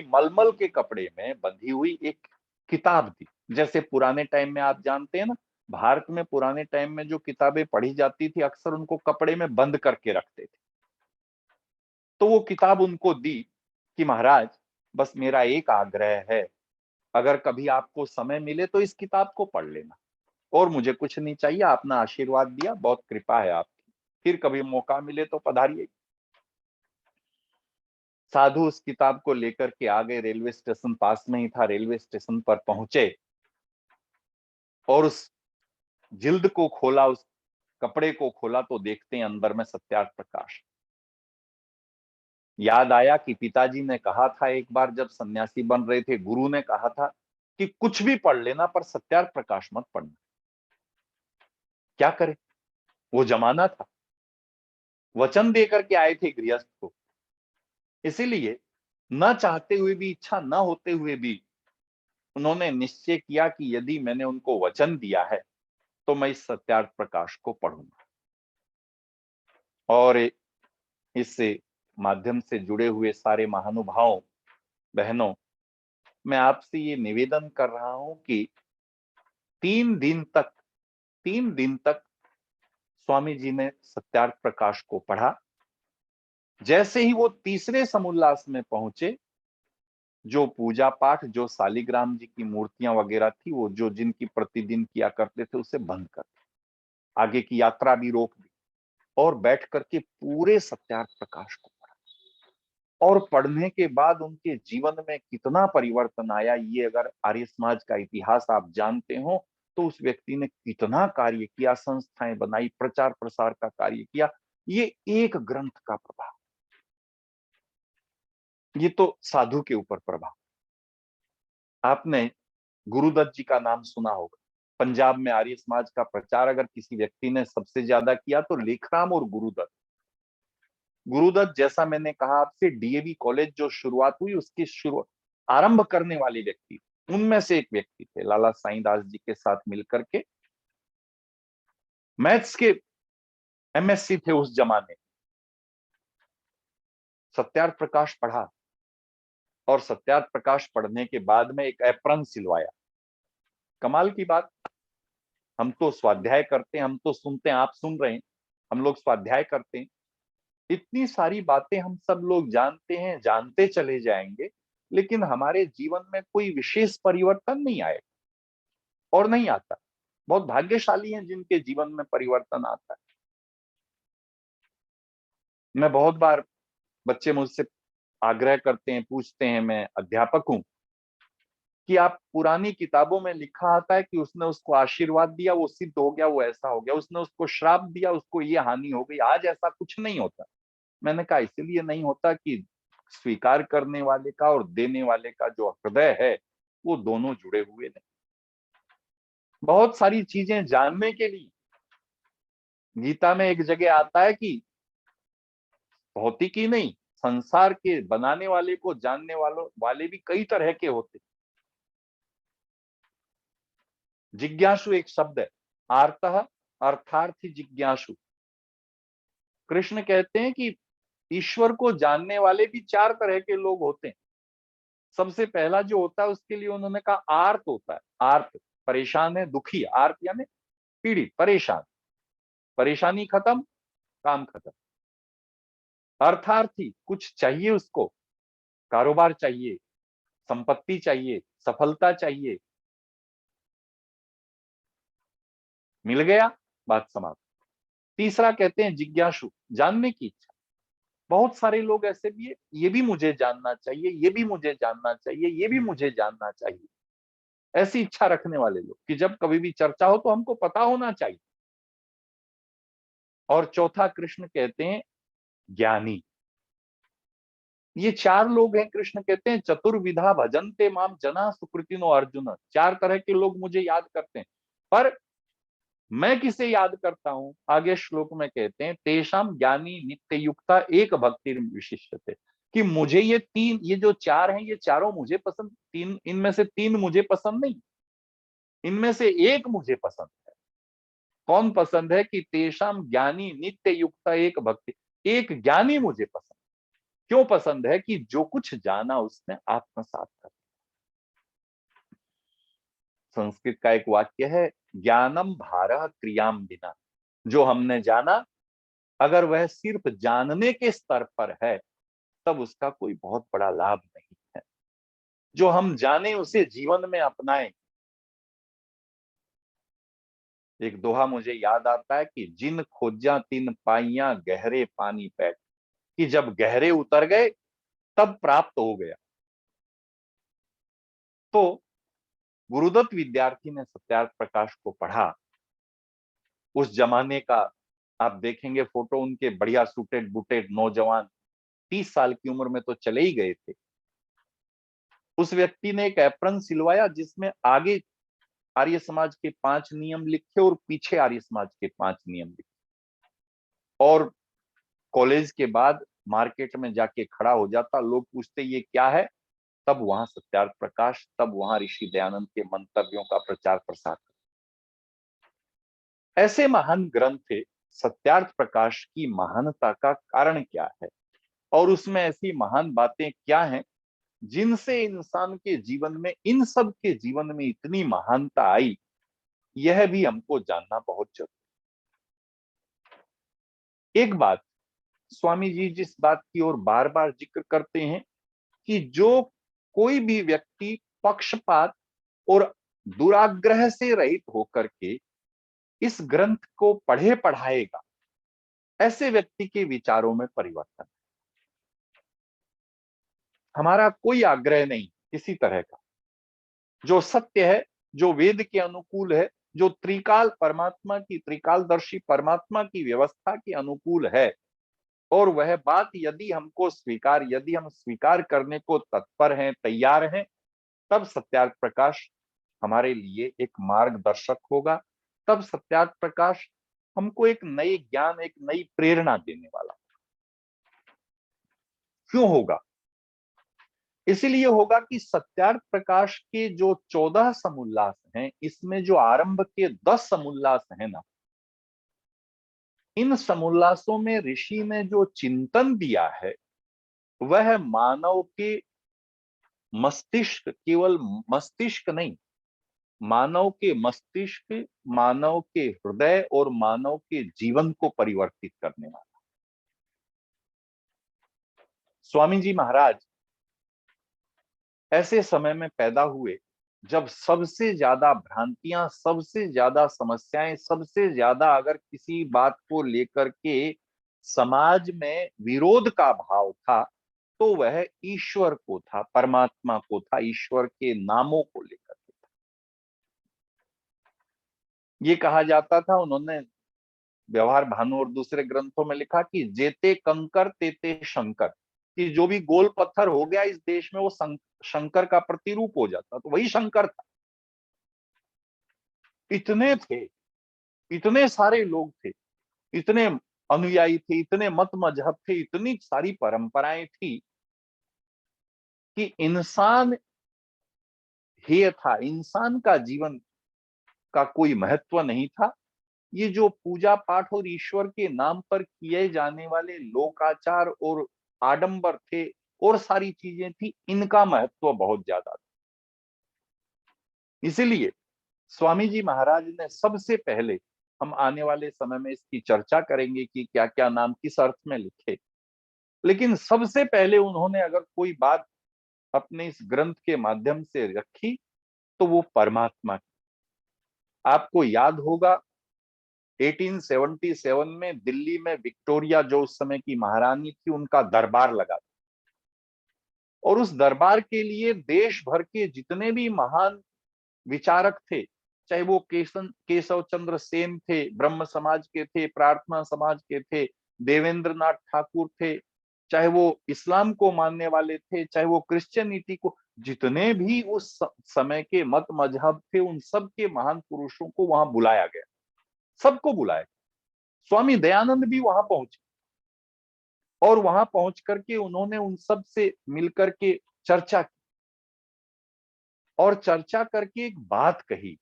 मलमल के कपड़े में बंधी हुई एक किताब दी। जैसे पुराने टाइम में आप जानते हैं ना, भारत में पुराने टाइम में जो किताबें पढ़ी जाती थी अक्सर उनको कपड़े में बंद करके रखते थे। तो वो किताब उनको दी कि महाराज बस मेरा एक आग्रह है, अगर कभी आपको समय मिले तो इस किताब को पढ़ लेना, और मुझे कुछ नहीं चाहिए, आपने आशीर्वाद दिया, बहुत कृपा है आपकी, फिर कभी मौका मिले तो पधारिए। साधु उस किताब को लेकर के आ गए। रेलवे स्टेशन पास में ही था। रेलवे स्टेशन पर पहुंचे और उस जिल्द को खोला, उस कपड़े को खोला तो देखते हैं अंदर में सत्यार्थ प्रकाश। याद आया कि पिताजी ने कहा था एक बार जब सन्यासी बन रहे थे, गुरु ने कहा था कि कुछ भी पढ़ लेना पर सत्यार्थ प्रकाश मत पढ़ना। क्या करे, वो जमाना था, वचन देकर के आए थे गृहस्थ को। इसीलिए न चाहते हुए भी, इच्छा न होते हुए भी उन्होंने निश्चय किया कि यदि मैंने उनको वचन दिया है तो मैं इस सत्यार्थ प्रकाश को पढ़ूंगा। और इस माध्यम से जुड़े हुए सारे महानुभावों, बहनों, मैं आपसे ये निवेदन कर रहा हूं कि 3 दिन तक 3 दिन तक स्वामी जी ने सत्यार्थ प्रकाश को पढ़ा। जैसे ही वो तीसरे समुल्लास में पहुंचे, जो पूजा पाठ, जो शालिग्राम जी की मूर्तियां वगैरह थी, वो जो जिनकी प्रतिदिन किया करते थे उसे बंद कर दिया, आगे की यात्रा भी रोक दी और बैठ करके पूरे सत्यार्थ प्रकाश को पढ़ा। और पढ़ने के बाद उनके जीवन में कितना परिवर्तन आया, ये अगर आर्य समाज का इतिहास आप जानते हो तो उस व्यक्ति ने कितना कार्य किया, संस्थाएं बनाई, प्रचार प्रसार का कार्य किया। ये एक ग्रंथ का प्रभाव, ये तो साधु के ऊपर प्रभाव। आपने गुरुदत्त जी का नाम सुना होगा। पंजाब में आर्य समाज का प्रचार अगर किसी व्यक्ति ने सबसे ज्यादा किया तो लेखराम और गुरुदत्त। गुरुदत्त, जैसा मैंने कहा आपसे, डीएवी कॉलेज जो शुरुआत हुई उसकी शुरू आरंभ करने वाले व्यक्ति, उनमें से एक व्यक्ति थे। लाला साईं दास जी के साथ मिलकर के मैथ्स के एमएससी थे उस जमाने। सत्यार्थ प्रकाश पढ़ा और सत्यार्थ प्रकाश पढ़ने के बाद में एक एप्रन सिलवाया। कमाल की बात, हम तो स्वाध्याय करते हैं, हम तो सुनते हैं, आप सुन रहे हैं, हम लोग स्वाध्याय करते हैं, इतनी सारी बातें हम सब लोग जानते हैं, जानते चले जाएंगे, लेकिन हमारे जीवन में कोई विशेष परिवर्तन नहीं आएगा और नहीं आता। बहुत भाग्यशाली हैं जिनके जीवन में परिवर्तन आता है। मैं बहुत बार, बच्चे मुझसे आग्रह करते हैं, पूछते हैं, मैं अध्यापक हूं, कि आप पुरानी किताबों में लिखा आता है कि उसने उसको आशीर्वाद दिया, वो सिद्ध हो गया, वो ऐसा हो गया, उसने उसको श्राप दिया, उसको ये हानि हो गई। आज ऐसा कुछ नहीं होता। मैंने कहा इसलिए नहीं होता कि स्वीकार करने वाले का और देने वाले का जो हृदय है वो दोनों जुड़े हुए नहीं। बहुत सारी चीजें जानने के लिए गीता में एक जगह आता है कि भौतिकी नहीं, संसार के बनाने वाले को जानने वाले भी कई तरह के होते। जिज्ञासु एक शब्द है, आर्तः अर्थार्थी जिज्ञासु। कृष्ण कहते हैं कि ईश्वर को जानने वाले भी चार तरह के लोग होते हैं। सबसे पहला जो होता है उसके लिए उन्होंने कहा आर्त होता है। आर्त परेशान है, दुखी। आर्त यानी पीड़ित, परेशान। परेशानी खत्म, काम खत्म। अर्थार्थी, कुछ चाहिए उसको, कारोबार चाहिए, संपत्ति चाहिए, सफलता चाहिए, मिल गया, बात समाप्त। तीसरा कहते हैं जिज्ञासु, जानने की इच्छा। बहुत सारे लोग ऐसे भी है, ये भी मुझे जानना चाहिए, ये भी मुझे जानना चाहिए, ये भी मुझे जानना चाहिए। ऐसी इच्छा रखने वाले लोग कि जब कभी भी चर्चा हो तो हमको पता होना चाहिए। और चौथा कृष्ण कहते हैं ज्ञानी। ये चार लोग हैं। कृष्ण कहते हैं चतुर्विधा भजन्ते माम जना सुकृतिनो अर्जुन। चार तरह के लोग मुझे याद करते हैं, पर मैं किसे याद करता हूं? आगे श्लोक में कहते हैं तेषाम ज्ञानी नित्य युक्ता एक भक्ति विशिष्टते। कि मुझे ये तीन, ये जो चार हैं, ये चारों मुझे पसंद, तीन इनमें से तीन मुझे पसंद नहीं, इनमें से एक मुझे पसंद है। कौन पसंद है? कि तेषाम ज्ञानी नित्य युक्ता एक भक्ति। एक ज्ञानी मुझे पसंद। क्यों पसंद है? कि जो कुछ जाना उसने आत्मसात कर। संस्कृत का एक वाक्य है, ज्ञानम भारः क्रियाम बिना। जो हमने जाना, अगर वह सिर्फ जानने के स्तर पर है तब उसका कोई बहुत बड़ा लाभ नहीं है। जो हम जाने उसे जीवन में अपनाएं। एक दोहा मुझे याद आता है कि जिन खोजा तिन पाइया गहरे पानी पैठ। कि जब गहरे उतर गए तब प्राप्त हो गया। तो गुरुदत्त विद्यार्थी ने सत्यार्थ प्रकाश को पढ़ा। उस जमाने का आप देखेंगे फोटो, उनके बढ़िया सूटेड बूटेड नौजवान, 30 साल की उम्र में तो चले ही गए थे। उस व्यक्ति ने एक एप्रन सिलवाया जिसमें आगे आर्य समाज के 5 नियम लिखे और पीछे आर्य समाज के 5 नियम लिखे। और कॉलेज के बाद मार्केट में जाके खड़ा हो जाता, लोग पूछते ये क्या है, तब वहां सत्यार्थ प्रकाश, तब वहां ऋषि दयानंद के मंतव्यों का प्रचार प्रसार। ऐसे महान ग्रंथ थे। सत्यार्थ प्रकाश की महानता का कारण क्या है और उसमें ऐसी महान बातें क्या हैं जिनसे इंसान के जीवन में, इन सब के जीवन में इतनी महानता आई, यह भी हमको जानना बहुत जरूरी। एक बात स्वामी जी जिस बात की ओर बार बार जिक्र करते हैं कि जो कोई भी व्यक्ति पक्षपात और दुराग्रह से रहित होकर के इस ग्रंथ को पढ़े पढ़ाएगा, ऐसे व्यक्ति के विचारों में परिवर्तन। हमारा कोई आग्रह नहीं किसी तरह का। जो सत्य है, जो वेद के अनुकूल है, जो त्रिकाल परमात्मा की, त्रिकालदर्शी परमात्मा की व्यवस्था के अनुकूल है, और वह बात यदि हमको स्वीकार, यदि हम स्वीकार करने को तत्पर हैं, तैयार हैं, तब सत्यार्थ प्रकाश हमारे लिए एक मार्गदर्शक होगा। तब सत्यार्थ प्रकाश हमको एक नए ज्ञान, एक नई प्रेरणा देने वाला। क्यों होगा? इसीलिए होगा कि सत्यार्थ प्रकाश के जो 14 समुल्लास हैं, इसमें जो आरंभ के 10 समुल्लास हैं ना, इन समुल्लासों में ऋषि ने जो चिंतन दिया है वह मानव के मस्तिष्क, केवल मस्तिष्क नहीं, मानव के मस्तिष्क, मानव के हृदय और मानव के जीवन को परिवर्तित करने वाला। स्वामी जी महाराज ऐसे समय में पैदा हुए जब सबसे ज्यादा भ्रांतियां, सबसे ज्यादा समस्याएं, सबसे ज्यादा अगर किसी बात को लेकर के समाज में विरोध का भाव था, तो वह ईश्वर को था, परमात्मा को था, ईश्वर के नामों को लेकर के था। ये कहा जाता था, उन्होंने व्यवहार भानु और दूसरे ग्रंथों में लिखा कि जेते कंकर तेते शंकर, कि जो भी गोल पत्थर हो गया इस देश में वो शंकर का प्रतिरूप हो जाता, तो वही शंकर था। इतने थे, इतने सारे लोग थे, इतने अनुयायी थे, इतने मत मजहब थे, इतनी सारी परंपराएं थी कि इंसान हेय था, इंसान का जीवन का कोई महत्व नहीं था। ये जो पूजा पाठ और ईश्वर के नाम पर किए जाने वाले लोकाचार और आडंबर थे और सारी चीजें थी, इनका महत्व बहुत ज्यादा था। इसीलिए स्वामी जी महाराज ने सबसे पहले, हम आने वाले समय में इसकी चर्चा करेंगे कि क्या क्या नाम किस अर्थ में लिखे, लेकिन सबसे पहले उन्होंने अगर कोई बात अपने इस ग्रंथ के माध्यम से रखी तो वो परमात्मा की। आपको याद होगा 1877 में दिल्ली में विक्टोरिया, जो उस समय की महारानी थी, उनका दरबार लगा और उस दरबार के लिए देश भर के जितने भी महान विचारक थे, चाहे वो केशव चंद्र सेन थे, ब्रह्म समाज के थे, प्रार्थना समाज के थे, देवेंद्र नाथ ठाकुर थे, चाहे वो इस्लाम को मानने वाले थे, चाहे वो क्रिश्चियनिटी को, जितने भी उस समय के मत मजहब थे, उन सब के महान पुरुषों को वहां बुलाया गया, सबको बुलाया। स्वामी दयानंद भी वहां पहुंचे और वहां पहुंच करके उन्होंने उन सब से मिलकर के चर्चा की और चर्चा करके एक बात कही।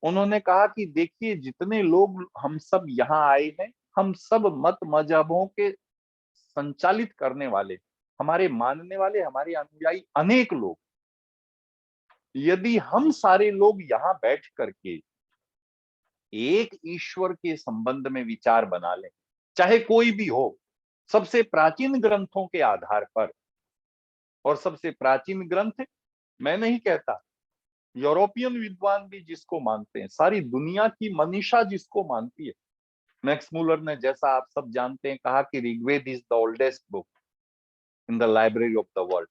उन्होंने कहा कि देखिए, जितने लोग हम सब यहाँ आए हैं, हम सब मत मजहबों के संचालित करने वाले, हमारे मानने वाले, हमारे अनुयायी अनेक लोग, यदि हम सारे लोग यहाँ बैठ करके एक ईश्वर के संबंध में विचार बना लें, चाहे कोई भी हो, सबसे प्राचीन ग्रंथों के आधार पर, और सबसे प्राचीन ग्रंथ मैं नहीं कहता, यूरोपियन विद्वान भी जिसको मानते हैं, सारी दुनिया की मनीषा जिसको मानती है, मैक्स मुलर ने, जैसा आप सब जानते हैं, कहा कि Rigveda is the oldest book in the library of the world.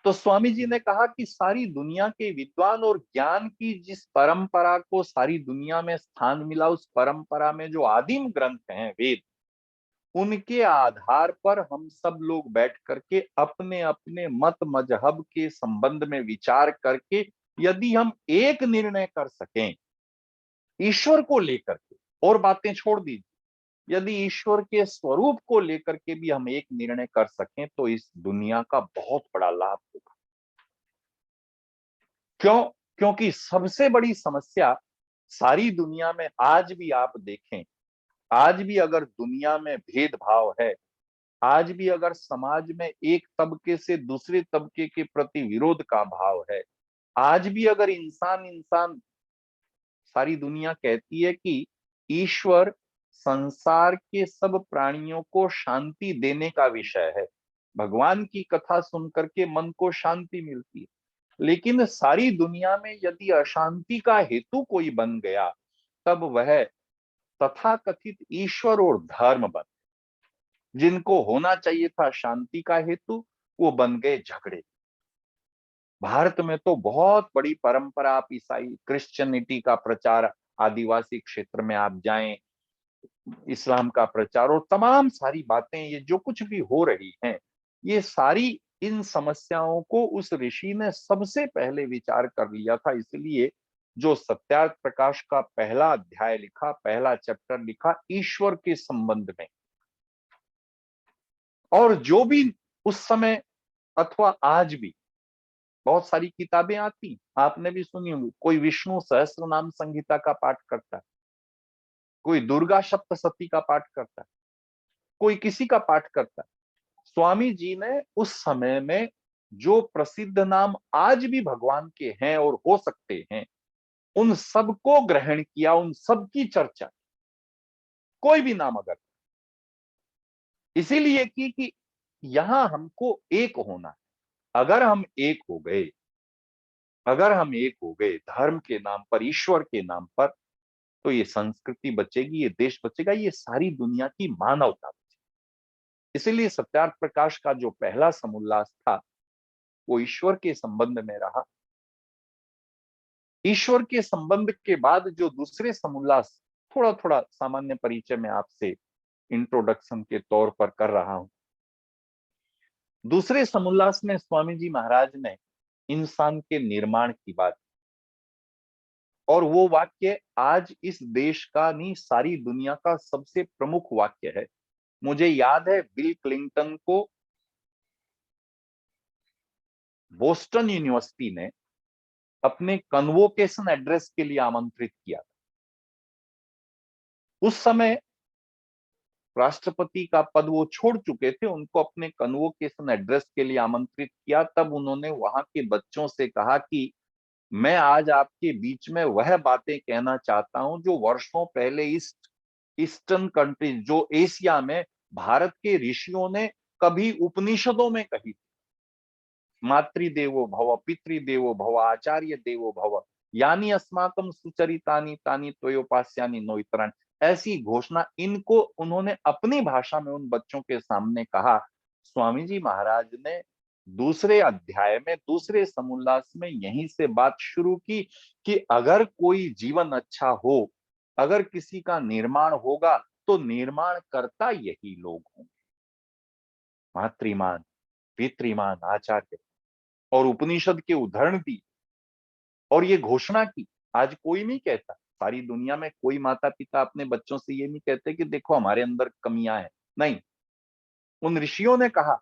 तो स्वामी जी ने कहा कि सारी दुनिया के विद्वान और ज्ञान की जिस परंपरा को सारी दुनिया में स्थान मिला, उस परंपरा में जो आदिम ग्रंथ हैं वेद, उनके आधार पर हम सब लोग बैठ करके अपने अपने मत मजहब के संबंध में विचार करके यदि हम एक निर्णय कर सकें ईश्वर को लेकर के, और बातें छोड़ दीजिए, यदि ईश्वर के स्वरूप को लेकर के भी हम एक निर्णय कर सकें तो इस दुनिया का बहुत बड़ा लाभ होगा। क्यों? क्योंकि सबसे बड़ी समस्या सारी दुनिया में आज भी आप देखें, आज भी अगर दुनिया में भेदभाव है, आज भी अगर समाज में एक तबके से दूसरे तबके के प्रति विरोध का भाव है, आज भी अगर इंसान इंसान, सारी दुनिया कहती है कि ईश्वर संसार के सब प्राणियों को शांति देने का विषय है, भगवान की कथा सुनकर के मन को शांति मिलती है, लेकिन सारी दुनिया में यदि अशांति का हेतु कोई बन गया, तब वह तथाकथित ईश्वर और धर्म बन, जिनको होना चाहिए था शांति का हेतु, वो बन गए झगड़े। भारत में तो बहुत बड़ी परंपरा, आप ईसाई क्रिश्चियनिटी का प्रचार, आदिवासी क्षेत्र में आप जाएं, इस्लाम का प्रचार और तमाम सारी बातें, ये जो कुछ भी हो रही हैं, ये सारी इन समस्याओं को उस ऋषि ने सबसे पहले विचार कर लिया था। इसलिए जो सत्यार्थ प्रकाश का पहला अध्याय लिखा, पहला चैप्टर लिखा ईश्वर के संबंध में, और जो भी उस समय अथवा आज भी बहुत सारी किताबें आती, आपने भी सुनी होंगी, कोई विष्णु सहस्त्र नाम संहिता का पाठ करता है, कोई दुर्गा सप्तशती का पाठ करता है, कोई किसी का पाठ करता है। स्वामी जी ने उस समय में जो प्रसिद्ध नाम आज भी भगवान के हैं और हो सकते हैं, उन सबको ग्रहण किया, उन सब की चर्चा, कोई भी नाम अगर, इसीलिए कि यहां हमको एक होना है। अगर हम एक हो गए, अगर हम एक हो गए धर्म के नाम पर, ईश्वर के नाम पर, तो ये संस्कृति बचेगी, ये देश बचेगा, ये सारी दुनिया की मानवता बचेगी। इसीलिए सत्यार्थ प्रकाश का जो पहला समुल्लास था वो ईश्वर के संबंध में रहा। ईश्वर के संबंध के बाद जो दूसरे समुल्लास, थोड़ा थोड़ा सामान्य परिचय में आपसे इंट्रोडक्शन के तौर पर कर रहा हूं। दूसरे समुल्लास में स्वामी जी महाराज ने इंसान के निर्माण की बात, और वो वाक्य आज इस देश का नहीं सारी दुनिया का सबसे प्रमुख वाक्य है। मुझे याद है बिल क्लिंटन को बोस्टन यूनिवर्सिटी ने अपने कन्वोकेशन एड्रेस के लिए आमंत्रित किया। उस समय राष्ट्रपति का पद वो छोड़ चुके थे, उनको अपने कन्वोकेशन एड्रेस के लिए आमंत्रित किया। तब उन्होंने वहां के बच्चों से कहा कि मैं आज आपके बीच में वह बातें कहना चाहता हूं जो वर्षों पहले ईस्टर्न कंट्रीज, जो एशिया में भारत के ऋषियों ने कभी उपनिषदों में कही थी। मातृदेवो भव, पितृदेवो भव, आचार्य देवो भव, यानी अस्माकम सुचरितानि तानि त्वयोपास्यानि नो इतराणि, ऐसी घोषणा इनको उन्होंने अपनी भाषा में उन बच्चों के सामने कहा। स्वामी जी महाराज ने दूसरे अध्याय में, दूसरे समुल्लास में यहीं से बात शुरू की कि अगर कोई जीवन अच्छा हो, अगर किसी का निर्माण होगा तो निर्माण करता यही लोग होंगे, मातृमान, पितृमान, आचार्य। और उपनिषद के उदाहरण दी और ये घोषणा की। आज कोई नहीं कहता, सारी दुनिया में कोई माता पिता अपने बच्चों से ये नहीं कहते कि देखो हमारे अंदर कमियां हैं। नहीं, उन ऋषियों ने कहा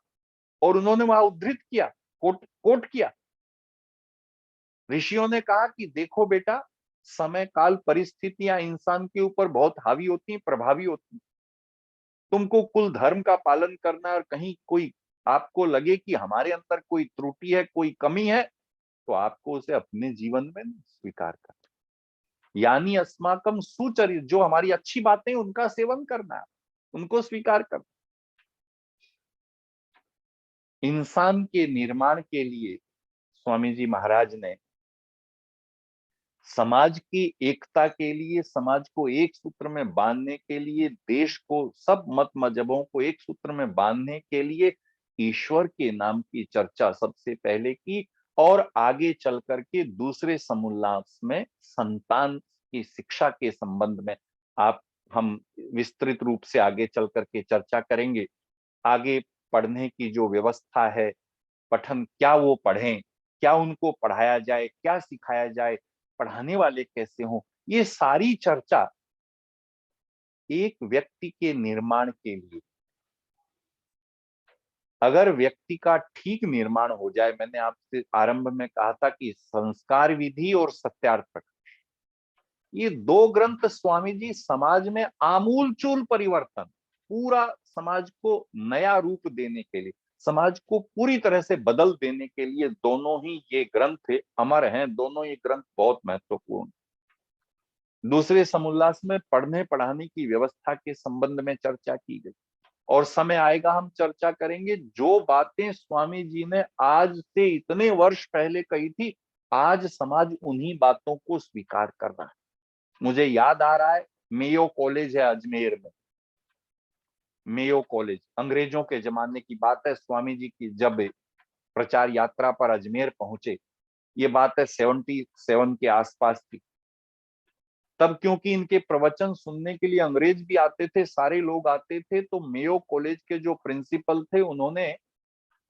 और उन्होंने वहां उद्धृत किया, कोट कोट किया। ऋषियों ने कहा कि देखो बेटा, समय काल परिस्थितियां इंसान के ऊपर बहुत हावी होती हैं, प्रभावी होती हैं। तुमको कुल धर्म का पालन करना है और कहीं कोई आपको लगे कि हमारे अंदर कोई त्रुटि है, कोई कमी है, तो आपको उसे अपने जीवन में स्वीकार करना, यानी अस्माकम सुचरित, जो हमारी अच्छी बातें उनका सेवन करना, उनको स्वीकार करना। इंसान के निर्माण के लिए स्वामी जी महाराज ने समाज की एकता के लिए, समाज को एक सूत्र में बांधने के लिए, देश को, सब मत मजहबों को एक सूत्र में बांधने के लिए ईश्वर के नाम की चर्चा सबसे पहले की, और आगे चल करके दूसरे समुल्लास में संतान की शिक्षा के संबंध में आप हम विस्तृत रूप से आगे चल करके चर्चा करेंगे। आगे पढ़ने की जो व्यवस्था है, पठन, क्या वो पढ़ें, क्या उनको पढ़ाया जाए, क्या सिखाया जाए, पढ़ाने वाले कैसे हों, ये सारी चर्चा एक व्यक्ति के निर्माण के लिए। अगर व्यक्ति का ठीक निर्माण हो जाए, मैंने आपसे आरंभ में कहा था कि संस्कार विधि और सत्यार्थ प्रकाश, ये दो ग्रंथ स्वामी जी समाज में आमूलचूल परिवर्तन, पूरा समाज को नया रूप देने के लिए, समाज को पूरी तरह से बदल देने के लिए, दोनों ही ये ग्रंथ अमर हैं। दोनों ये ग्रंथ बहुत महत्वपूर्ण। दूसरे समुल्लास में पढ़ने पढ़ाने की व्यवस्था के संबंध में चर्चा की गई, और समय आएगा हम चर्चा करेंगे जो बातें स्वामी जी ने आज से इतने वर्ष पहले कही थी, आज समाज उन्हीं बातों को स्वीकार कर रहा है। मुझे याद आ रहा है, मेयो कॉलेज है अजमेर में, मेयो कॉलेज, अंग्रेजों के जमाने की बात है। स्वामी जी की जब प्रचार यात्रा पर अजमेर पहुंचे, ये बात है 77 के आसपास की। तब क्योंकि इनके प्रवचन सुनने के लिए अंग्रेज भी आते थे, सारे लोग आते थे, तो मेयो कॉलेज के जो प्रिंसिपल थे उन्होंने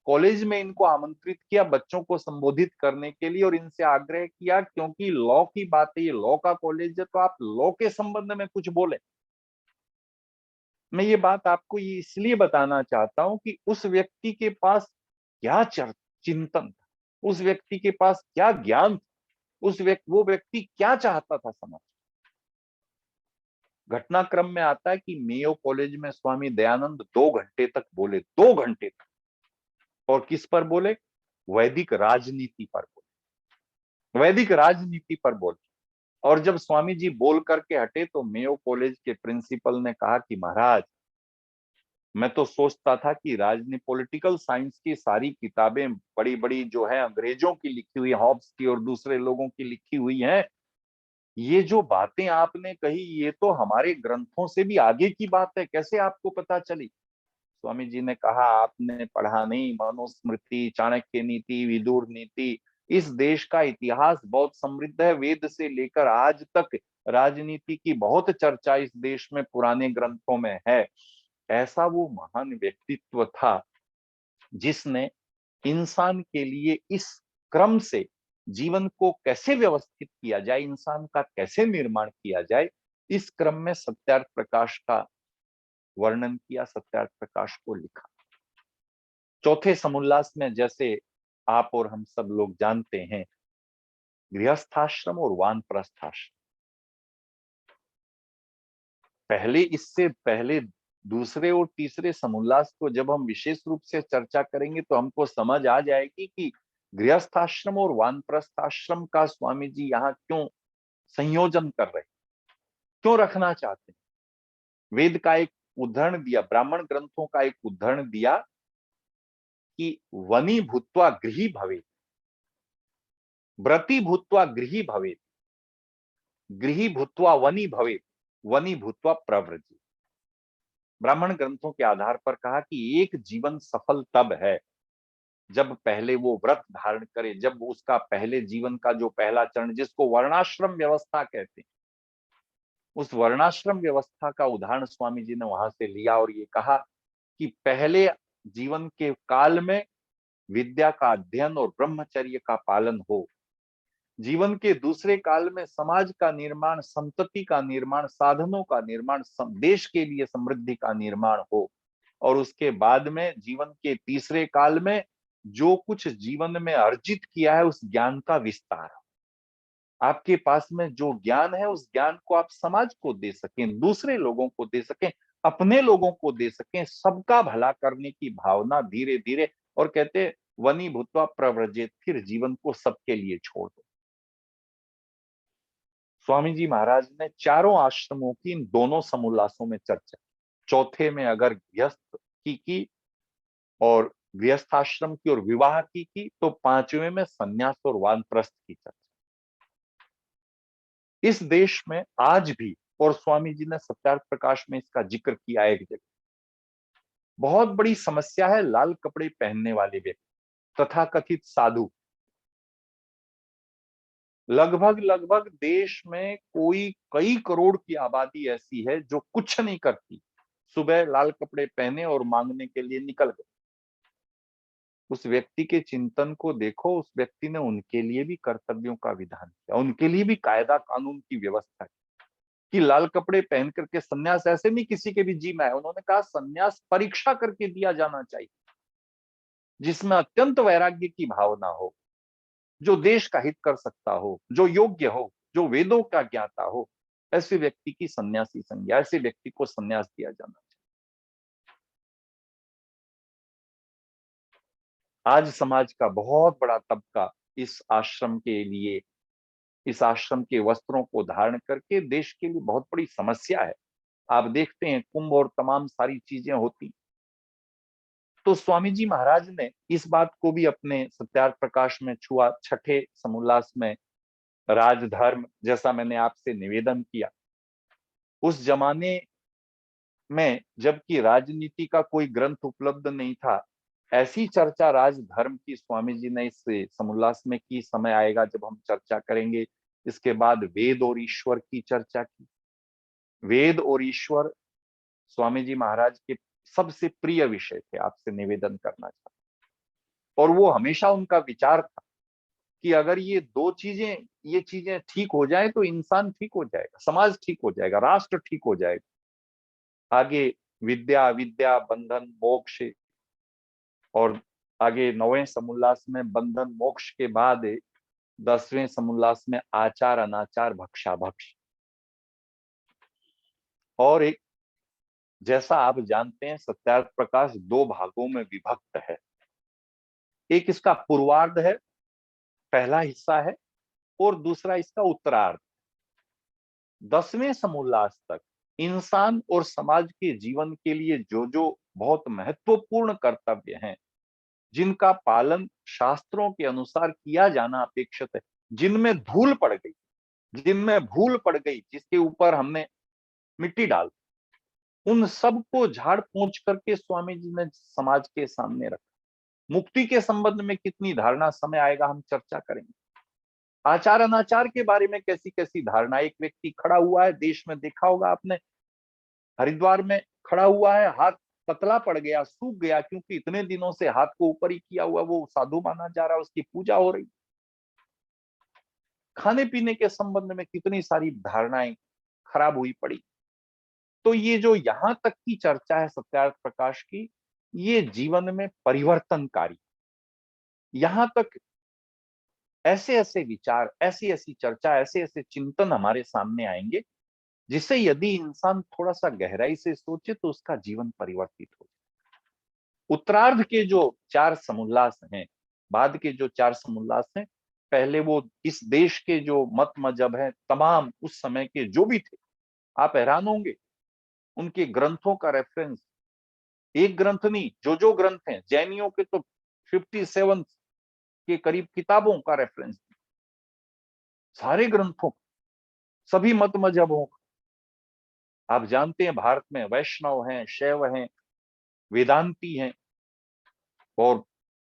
कॉलेज में इनको आमंत्रित किया बच्चों को संबोधित करने के लिए, और इनसे आग्रह किया क्योंकि लॉ की बात है, ये लॉ का कॉलेज है, तो आप लॉ के संबंध में कुछ बोले। मैं ये बात आपको ये इसलिए बताना चाहता हूं कि उस व्यक्ति के पास क्या चिंतन था, उस व्यक्ति के पास क्या ज्ञान था, वो व्यक्ति क्या चाहता था समाज। घटनाक्रम में आता है कि मेयो कॉलेज में स्वामी दयानंद 2 घंटे तक बोले, 2 घंटे तक। और किस पर बोले? वैदिक राजनीति पर बोले, वैदिक राजनीति पर बोले। और जब स्वामी जी बोल करके हटे तो मेयो कॉलेज के प्रिंसिपल ने कहा कि महाराज, मैं तो सोचता था कि राजनीति, पॉलिटिकल साइंस की सारी किताबें बड़ी बड़ी जो है अंग्रेजों की लिखी हुई, हॉब्स की और दूसरे लोगों की लिखी हुई हैं, ये जो बातें आपने कही ये तो हमारे ग्रंथों से भी आगे की बात है, कैसे आपको पता चली? स्वामी जी ने कहा आपने पढ़ा नहीं, मनुस्मृति, चाणक्य नीति, विदुर नीति, इस देश का इतिहास बहुत समृद्ध है। वेद से लेकर आज तक राजनीति की बहुत चर्चा इस देश में पुराने ग्रंथों में है। ऐसा वो महान व्यक्तित्व था जिसने इंसान के लिए इस क्रम से जीवन को कैसे व्यवस्थित किया जाए, इंसान का कैसे निर्माण किया जाए, इस क्रम में सत्यार्थ प्रकाश का वर्णन किया, सत्यार्थ प्रकाश को लिखा। चौथे समुल्लास में जैसे आप और हम सब लोग जानते हैं, गृहस्थाश्रम और वानप्रस्थाश्रम। इससे पहले दूसरे और तीसरे समुल्लास को जब हम विशेष रूप से चर्चा करेंगे तो हमको समझ आ जाएगी कि गृहस्थाश्रम और वानप्रस्थाश्रम का स्वामी जी यहाँ क्यों संयोजन कर रहे, क्यों रखना चाहते हैं। वेद का एक उदाहरण दिया, ब्राह्मण ग्रंथों का एक उदाहरण दिया कि वनी भूत्वा गृही भवे, व्रती भूत्वा गृही भवे, गृही भूत्वा वनी भवे, वनी भूत्वा प्रव्रजी। ब्राह्मण ग्रंथों के आधार पर कहा कि एक जीवन सफल तब है जब पहले वो व्रत धारण करे, जब उसका पहले जीवन का जो पहला चरण, जिसको वर्णाश्रम व्यवस्था कहते हैं, उस वर्णाश्रम व्यवस्था का उदाहरण स्वामी जी ने वहां से लिया और ये कहा कि पहले जीवन के काल में विद्या का अध्ययन और ब्रह्मचर्य का पालन हो, जीवन के दूसरे काल में समाज का निर्माण, संतति का निर्माण, साधनों का निर्माण, देश के लिए समृद्धि का निर्माण हो, और उसके बाद में जीवन के तीसरे काल में जो कुछ जीवन में अर्जित किया है उस ज्ञान का विस्तार। आपके पास में जो ज्ञान है उस ज्ञान को आप समाज को दे सकें, दूसरे लोगों को दे सकें, अपने लोगों को दे सकें, सबका भला करने की भावना धीरे धीरे। और कहते वनी भूत्वा प्रव्रजेत, फिर जीवन को सबके लिए छोड़ दो। स्वामी जी महाराज ने चारों आश्रमों की इन दोनों समुल्लासों में चर्चा, चौथे में अगर गृहस्थ की और गृहस्थाश्रम की और विवाह की तो पांचवें में संन्यास और वानप्रस्थ की चर्चा। इस देश में आज भी, और स्वामी जी ने सत्यार्थ प्रकाश में इसका जिक्र किया एक जगह, बहुत बड़ी समस्या है लाल कपड़े पहनने वाले व्यक्ति, तथाकथित साधु। लगभग देश में कोई कई करोड़ की आबादी ऐसी है जो कुछ नहीं करती, सुबह लाल कपड़े पहने और मांगने के लिए निकल गए। उस व्यक्ति के चिंतन को देखो, उस व्यक्ति ने उनके लिए भी कर्तव्यों का विधान किया, उनके लिए भी कायदा कानून की व्यवस्था की कि लाल कपड़े पहन करके सन्यास ऐसे नहीं किसी के भी जी में आए। उन्होंने कहा सन्यास परीक्षा करके दिया जाना चाहिए, जिसमें अत्यंत वैराग्य की भावना हो, जो देश का हित कर सकता हो, जो योग्य हो, जो वेदों का ज्ञाता हो, ऐसे व्यक्ति की सन्यासी संज्ञा, ऐसे व्यक्ति को सन्यास दिया जाना चाहिए। आज समाज का बहुत बड़ा तबका इस आश्रम के लिए, इस आश्रम के वस्त्रों को धारण करके देश के लिए बहुत बड़ी समस्या है। आप देखते हैं कुंभ और तमाम सारी चीजें होती, तो स्वामी जी महाराज ने इस बात को भी अपने सत्यार्थ प्रकाश में छुआ। छठे समुल्लास में राजधर्म, जैसा मैंने आपसे निवेदन किया, उस जमाने में जबकि राजनीति का कोई ग्रंथ उपलब्ध नहीं था, ऐसी चर्चा राजधर्म की स्वामी जी ने इस समुल्लास में की। समय आएगा जब हम चर्चा करेंगे। इसके बाद वेद और ईश्वर की चर्चा की। वेद और ईश्वर स्वामी जी महाराज के सबसे प्रिय विषय थे, आपसे निवेदन करना चाहता हूं। और वो हमेशा उनका विचार था कि अगर ये दो चीजें, ये चीजें ठीक हो जाए तो इंसान ठीक हो जाएगा, समाज ठीक हो जाएगा, राष्ट्र ठीक हो जाएगा। आगे विद्या, विद्या, बंधन, मोक्ष, और आगे 9वें समुल्लास में बंधन मोक्ष के बाद 10वें समुल्लास में आचार अनाचार भक्षाभक्ष। और एक, जैसा आप जानते हैं, सत्यार्थ प्रकाश दो भागों में विभक्त है। एक इसका पूर्वार्ध है, पहला हिस्सा है, और दूसरा इसका उत्तरार्ध। 10वें समुल्लास तक इंसान और समाज के जीवन के लिए जो जो बहुत महत्वपूर्ण कर्तव्य हैं, जिनका पालन शास्त्रों के अनुसार किया जाना अपेक्षित है, जिनमें धूल पड़ गई, जिनमें भूल पड़ गई, जिसके ऊपर हमने मिट्टी डाल, उन सबको झाड़ पोंछ करके स्वामी जी ने समाज के सामने रखा। मुक्ति के संबंध में कितनी धारणा, समय आएगा हम चर्चा करेंगे। आचार अनाचार के बारे में कैसी कैसी धारणा। एक व्यक्ति खड़ा हुआ है, देश में देखा होगा आपने, हरिद्वार में खड़ा हुआ है, हाथ पतला पड़ गया, सूख गया, क्योंकि इतने दिनों से हाथ को ऊपर ही किया हुआ, वो साधु माना जा रहा है, उसकी पूजा हो रही। खाने पीने के संबंध में कितनी सारी धारणाएं खराब हुई पड़ी। तो ये जो यहां तक की चर्चा है सत्यार्थ प्रकाश की, ये जीवन में परिवर्तनकारी। यहां तक ऐसे ऐसे विचार, ऐसी ऐसी चर्चा, ऐसे ऐसे चिंतन हमारे सामने आएंगे, जिसे यदि इंसान थोड़ा सा गहराई से सोचे तो उसका जीवन परिवर्तित हो। उत्तरार्ध के जो 4 समुल्लास हैं, बाद के जो 4 समुल्लास हैं, पहले वो इस देश के जो मत मजहब हैं तमाम उस समय के जो भी थे, आप हैरान होंगे उनके ग्रंथों का रेफरेंस, एक ग्रंथ नहीं, जो ग्रंथ हैं जैनियों के तो 57 के करीब किताबों का रेफरेंस, सारे ग्रंथों, सभी मत मजहबों। आप जानते हैं भारत में वैष्णव हैं, शैव हैं, वेदांती हैं, और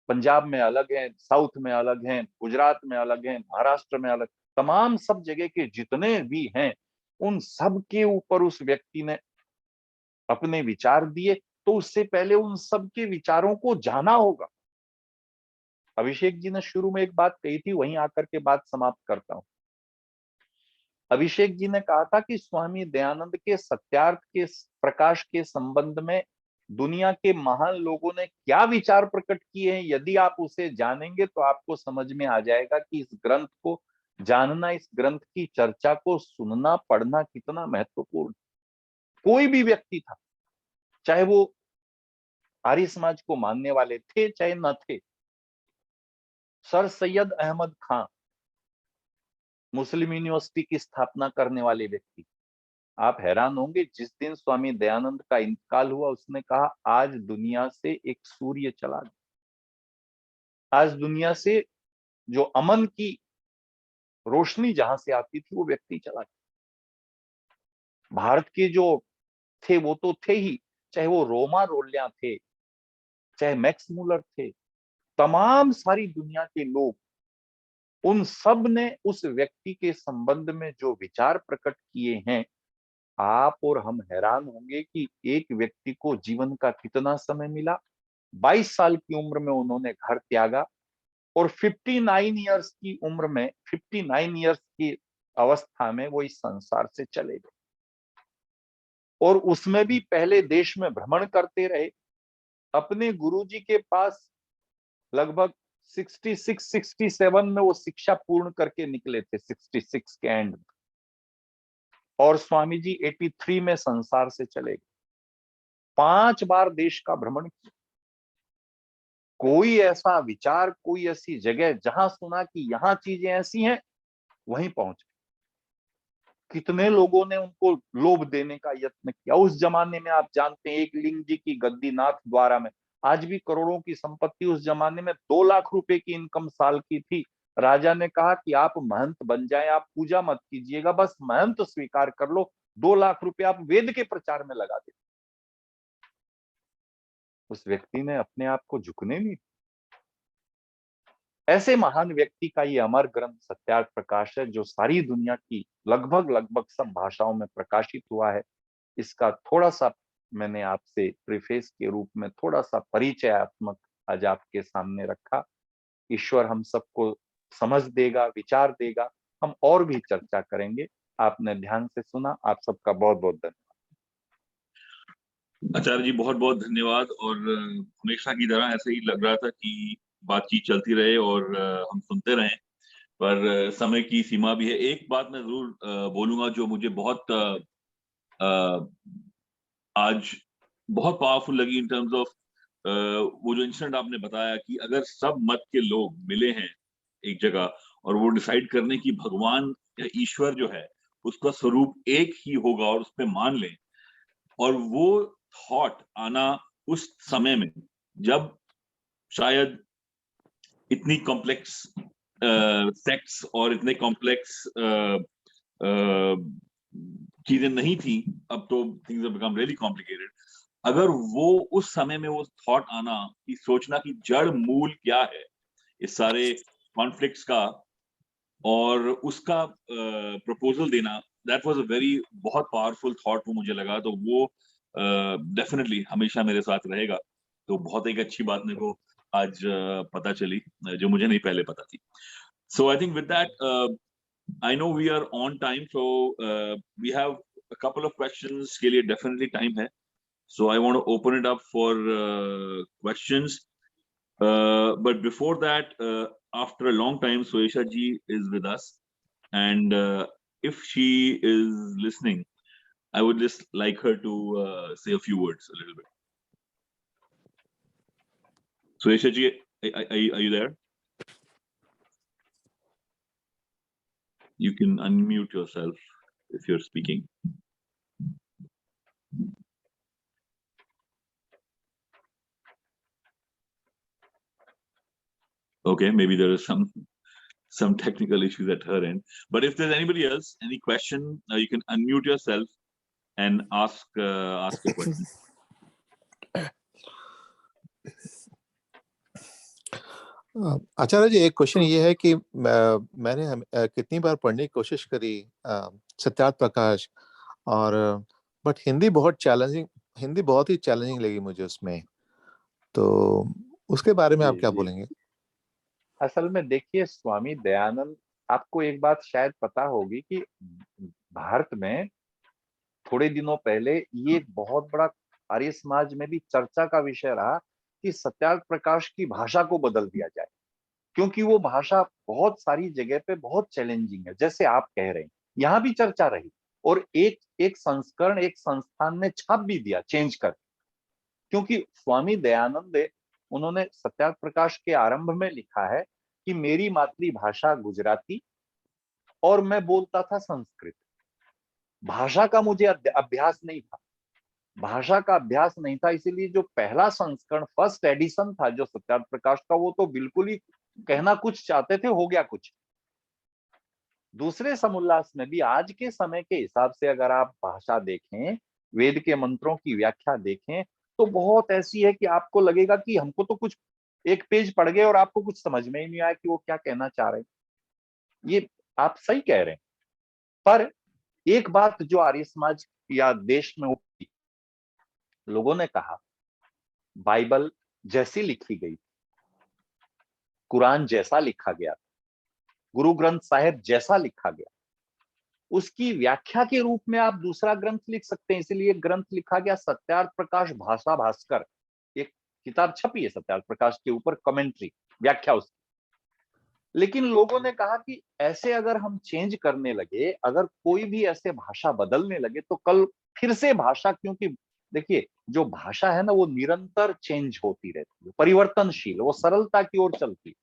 पंजाब में अलग हैं, साउथ में अलग हैं, गुजरात में अलग हैं, महाराष्ट्र में अलग, तमाम सब जगह के जितने भी हैं, उन सब के ऊपर उस व्यक्ति ने अपने विचार दिए। तो उससे पहले उन सब के विचारों को जाना होगा। अभिषेक जी ने शुरू में एक बात कही थी, वहीं आकर के बात समाप्त करता हूं। अभिषेक जी ने कहा था कि स्वामी दयानंद के सत्यार्थ के प्रकाश के संबंध में दुनिया के महान लोगों ने क्या विचार प्रकट किए हैं, यदि आप उसे जानेंगे तो आपको समझ में आ जाएगा कि इस ग्रंथ को जानना, इस ग्रंथ की चर्चा को सुनना, पढ़ना कितना महत्वपूर्ण। कोई भी व्यक्ति था, चाहे वो आर्य समाज को मानने वाले थे चाहे न थे, सर सैयद अहमद खां, मुस्लिम यूनिवर्सिटी की स्थापना करने वाले व्यक्ति, आप हैरान होंगे जिस दिन स्वामी दयानंद का इंतकाल हुआ, उसने कहा आज दुनिया से एक सूर्य चला गया। आज दुनिया से जो अमन की रोशनी जहां से आती थी, वो व्यक्ति चला गया। भारत के जो थे वो तो थे ही, चाहे वो रोमा रोल्या थे, चाहे मैक्स मूलर थे, तमाम सारी दुनिया के लोग, उन सब ने उस व्यक्ति के संबंध में जो विचार प्रकट किए हैं, आप और हम हैरान होंगे कि एक व्यक्ति को जीवन का कितना समय मिला। 22 साल की उम्र में उन्होंने घर त्यागा और 59 ईयर्स की उम्र में, 59 ईयर्स की अवस्था में वो इस संसार से चले गए। और उसमें भी पहले देश में भ्रमण करते रहे। अपने गुरुजी के पास लगभग 66-67 में वो शिक्षा पूर्ण करके निकले थे, 66 के एंड में, और स्वामी जी 83 में संसार से चले गए। 5 बार देश का भ्रमण किया। कोई ऐसा विचार, कोई ऐसी जगह जहां सुना कि यहां चीजें ऐसी हैं, वहीं पहुंच गए। कितने लोगों ने उनको लोभ देने का यत्न किया। उस जमाने में आप जानते हैं, एक लिंग जी की गद्दी नाथ द्वारा में आज भी करोड़ों की संपत्ति, उस जमाने में 2 लाख रुपए की इनकम साल की थी। राजा ने कहा कि आप महंत बन जाएं, आप पूजा मत कीजिएगा, बस महंत स्वीकार कर लो, 2 लाख रुपए आप वेद के प्रचार में लगा दे। उस व्यक्ति ने अपने आप को झुकने नहीं। ऐसे महान व्यक्ति का ये अमर ग्रंथ सत्यार्थ प्रकाश है, जो सारी दुनिया की लगभग लगभग सब भाषाओं में प्रकाशित हुआ है। इसका थोड़ा सा मैंने आपसे प्रीफेस के रूप में थोड़ा सा परिचयात्मक आज आपके सामने रखा। ईश्वर हम सबको समझ देगा, विचार देगा, हम और भी चर्चा करेंगे। आपने ध्यान से सुना, आप सबका बहुत बहुत धन्यवाद। आचार्य जी बहुत बहुत धन्यवाद। और हमेशा की तरह ऐसे ही लग रहा था कि बातचीत चलती रहे और हम सुनते रहें, पर समय की सीमा भी है। एक बात मैं जरूर बोलूंगा जो मुझे बहुत आज बहुत पावरफुल लगी इन टर्म्स ऑफ वो जो इंसिडेंट आपने बताया कि अगर सब मत के लोग मिले हैं एक जगह और वो डिसाइड करने की भगवान या ईश्वर जो है उसका स्वरूप एक ही होगा और उस पर मान लें, और वो थॉट आना उस समय में जब शायद इतनी कॉम्प्लेक्स सेक्ट्स और इतने कॉम्प्लेक्स चीजें नहीं थी, अब तो things have become really complicated. अगर वो उस समय में वो थॉट आना कि सोचना कि जड़ मूल क्या है इस सारे कॉन्फ्लिक्ट्स का, और उसका प्रपोजल देना, दैट वाज अ वेरी बहुत पावरफुल थॉट वो मुझे लगा। तो वो डेफिनेटली हमेशा मेरे साथ रहेगा। तो बहुत एक अच्छी बात मेरे को आज पता चली, जो मुझे नहीं पहले पता थी। So I think with that I know we are on time, so we have a couple of questions के लिए definitely time है. So I want to open it up for questions. But before that, after a long time, Suesha ji is with us, and if she is listening, I would just like her to say a few words, a little bit. Suesha ji, are you there? You can unmute yourself if you're speaking. Okay, maybe there is some technical issues at her end. But if there's anybody else, any question, you can unmute yourself and ask a question. आचार्य जी, एक question ये है कि मैंने कितनी बार पढ़ने की कोशिश करी सत्यार्थ प्रकाश, और बट हिंदी बहुत ही चैलेंजिंग लगी मुझे उसमें। तो उसके बारे में आप क्या बोलेंगे? असल में देखिए, स्वामी दयानंद, आपको एक बात शायद पता होगी कि भारत में थोड़े दिनों पहले ये एक बहुत बड़ा आर्य समाज में भी चर्चा का विषय रहा कि सत्यार्थ प्रकाश की भाषा को बदल दिया जाए, क्योंकि वो भाषा बहुत सारी जगह पे बहुत चैलेंजिंग है, जैसे आप कह रहे हैं। यहाँ भी चर्चा रही, और एक एक संस्करण एक संस्थान ने छाप भी दिया चेंज कर, क्योंकि स्वामी दयानंद, उन्होंने सत्यार्थ प्रकाश के आरंभ में लिखा है कि मेरी मातृभाषा गुजराती और मैं बोलता था संस्कृत। भाषा का मुझे अभ्यास नहीं था, भाषा का अभ्यास नहीं था, इसीलिए जो पहला संस्करण, फर्स्ट एडिशन था जो सत्यार्थ प्रकाश का, वो तो बिल्कुल ही कहना कुछ चाहते थे, हो गया कुछ। दूसरे समुल्लास में भी आज के समय के हिसाब से अगर आप भाषा देखें, वेद के मंत्रों की व्याख्या देखें, तो बहुत ऐसी है कि आपको लगेगा कि हमको तो कुछ एक पेज पढ़ गए और आपको कुछ समझ में ही नहीं आया कि वो क्या कहना चाह रहे हैं। ये आप सही कह रहे हैं, पर एक बात जो आर्य समाज या देश में उठी, लोगों ने कहा बाइबल जैसी लिखी गई, कुरान जैसा लिखा गया, गुरु ग्रंथ साहिब जैसा लिखा गया, उसकी व्याख्या के रूप में आप दूसरा ग्रंथ लिख सकते हैं। इसलिए ग्रंथ लिखा गया सत्यार्थ प्रकाश भाषा भास्कर, एक किताब छपी है सत्यार्थ प्रकाश के ऊपर, कमेंट्री, व्याख्या उसकी। लेकिन लोगों ने कहा कि ऐसे अगर हम चेंज करने लगे, अगर कोई भी ऐसे भाषा बदलने लगे, तो कल फिर से भाषा, क्योंकि देखिए जो भाषा है ना, वो निरंतर चेंज होती रहती है, परिवर्तनशील, वो सरलता की ओर चलती है।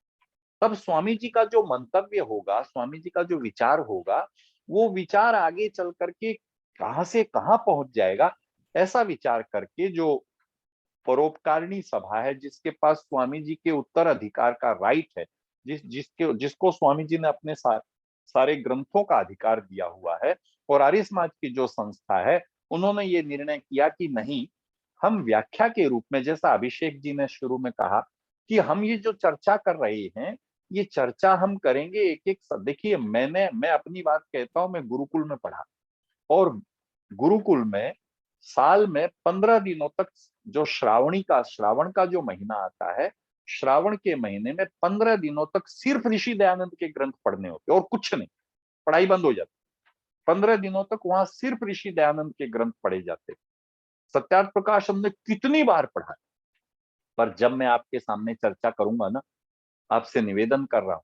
तब स्वामी जी का जो मंतव्य होगा, स्वामी जी का जो विचार होगा, वो विचार आगे चल करके कहां से कहां पहुंच जाएगा, ऐसा विचार करके जो परोपकारिणी सभा है, जिसके पास स्वामी जी के उत्तराधिकार का राइट है, जिसको स्वामी जी ने अपने सारे ग्रंथों का अधिकार दिया हुआ है, और आर्य समाज की जो संस्था है, उन्होंने ये निर्णय किया कि नहीं, हम व्याख्या के रूप में, जैसा अभिषेक जी ने शुरू में कहा कि हम ये जो चर्चा कर रहे हैं, ये चर्चा हम करेंगे एक एक। देखिए, मैं अपनी बात कहता हूं, मैं गुरुकुल में पढ़ा, और गुरुकुल में साल में 15 दिनों तक, जो श्रावण का जो महीना आता है, श्रावण के महीने में 15 दिनों तक सिर्फ ऋषि दयानंद के ग्रंथ पढ़ने होते और कुछ नहीं, पढ़ाई बंद हो जाती। 15 दिनों तक वहां सिर्फ ऋषि दयानंद के ग्रंथ पढ़े जाते। सत्यार्थ प्रकाश हमने कितनी बार पढ़ा, पर जब मैं आपके सामने चर्चा करूंगा ना, आपसे निवेदन कर रहा हूं,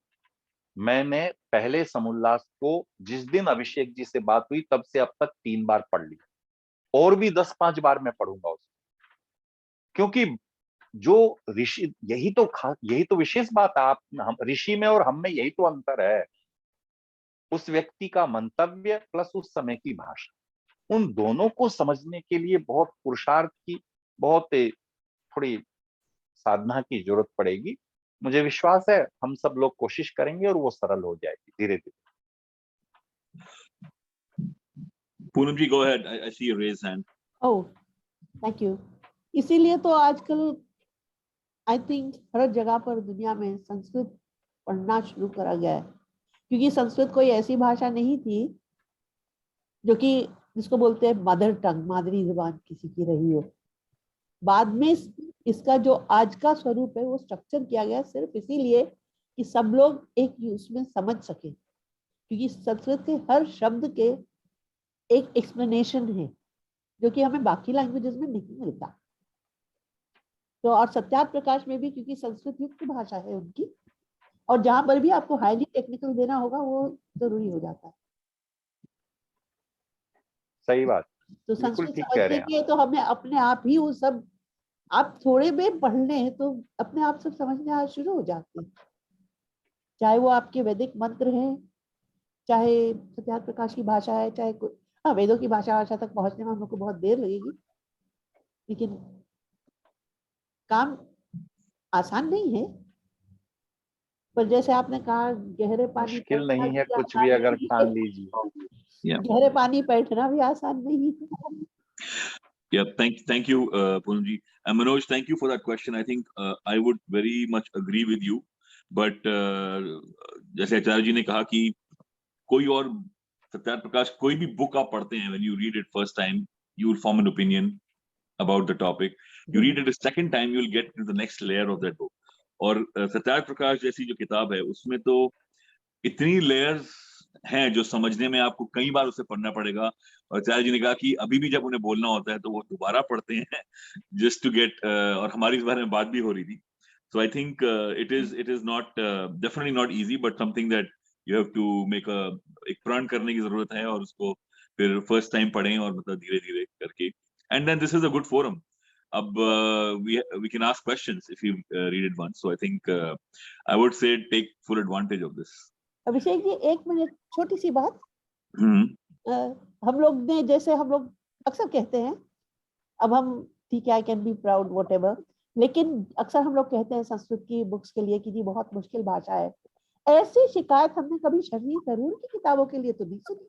मैंने पहले समुल्लास को जिस दिन अभिषेक जी से बात हुई, तब से अब तक 3 बार पढ़ लिया, और भी 10-5 बार मैं पढ़ूंगा उसको, क्योंकि जो ऋषि, यही तो विशेष बात है, आप हम ऋषि में और हम में यही तो अंतर है, उस व्यक्ति का मंतव्य प्लस उस समय की भाषा, उन दोनों को समझने के लिए बहुत पुरुषार्थ की, बहुत थोड़ी साधना की जरूरत पड़ेगी। मुझे विश्वास है हम सब लोग कोशिश करेंगे और वो सरल हो जाएगी धीरे धीरे। Poonam ji, go ahead. I see a raised hand. Oh thank you. इसीलिए तो आजकल आई थिंक हर जगह पर दुनिया में संस्कृत पढ़ना शुरू करा गया है, क्योंकि संस्कृत कोई ऐसी भाषा नहीं थी जो कि जिसको बोलते हैं मदर टंग, मादरी जुबान किसी की रही हो। बाद में इसका जो आज का स्वरूप है वो स्ट्रक्चर किया गया सिर्फ इसीलिए कि सब लोग एक उसमें समझ सके, क्योंकि संस्कृत के हर शब्द के एक एक्सप्लेनेशन है जो कि हमें बाकी लैंग्वेजेस में नहीं मिलता। तो और सत्यार्थ प्रकाश में भी, क्योंकि संस्कृत युक्त भाषा है उनकी, और जहां पर भी आपको हाईली टेक्निकल देना होगा वो जरूरी हो जाता है। सही बात, तो बिल्कुल संस्कृत ठीक कह रहे समझने हैं आप। के तो हमें अपने आप ही वो सब, आप थोड़े भी पढ़ लें तो अपने आप सब समझने आ शुरू हो जाते हैं, चाहे वो आपके वैदिक मंत्र हैं, चाहे सत्यार्थ प्रकाश की भाषा है, चाहे हाँ वेदों की भाषा तक पहुंचने में हम लोग को बहुत देर लगेगी, लेकिन काम आसान नहीं है। पर जैसे आपने कहा गहरे पानी मुश्किल बैठना नहीं है भी कुछ आसान भी अगर नहीं ठान है। लीजिए। गहरे पानी बैठना भी आसान नहीं है। Yeah, thank you, Poonam ji. And Manoj, thank you for that question. I think I would very much agree with you. But जैसे आचार्य जी ने कहा कि कोई और सत्यार्थ प्रकाश कोई भी बुक आप पढ़ते हैं, when you read it first time, you will form an opinion about the topic. You read it a second time, you will get to the next layer of that book. और सत्यार्थ प्रकाश जैसी जो किताब है उसमें तो इतनी लेयर्स हैं जो समझने में आपको कई बार उसे पढ़ना पड़ेगा। और आचार्य जी ने कहा कि अभी भी जब उन्हें बोलना होता है तो वो दोबारा पढ़ते हैं जस्ट टू गेट, और हमारी इस बारे में बात भी हो रही थी। So I think it is not definitely not easy, but something that you have to make एक प्रण करने की जरूरत है और उसको फिर फर्स्ट टाइम पढ़ें और मतलब धीरे धीरे करके, and then this is a good forum. अब we can ask questions if you read it once, so I think I would say take full advantage of this. Abhishek ji एक मिनट, छोटी सी बात। हम्म। हम लोग ने, जैसे हम लोग अक्सर कहते हैं, अब हम ठीक है I can be proud what ever, लेकिन अक्सर हम लोग कहते हैं संस्कृत की बुक्स के लिए कि जी बहुत मुश्किल भाषा है। ऐसी शिकायत हमने कभी शशि थरूर की किताबों के लिए तो नहीं सुनी।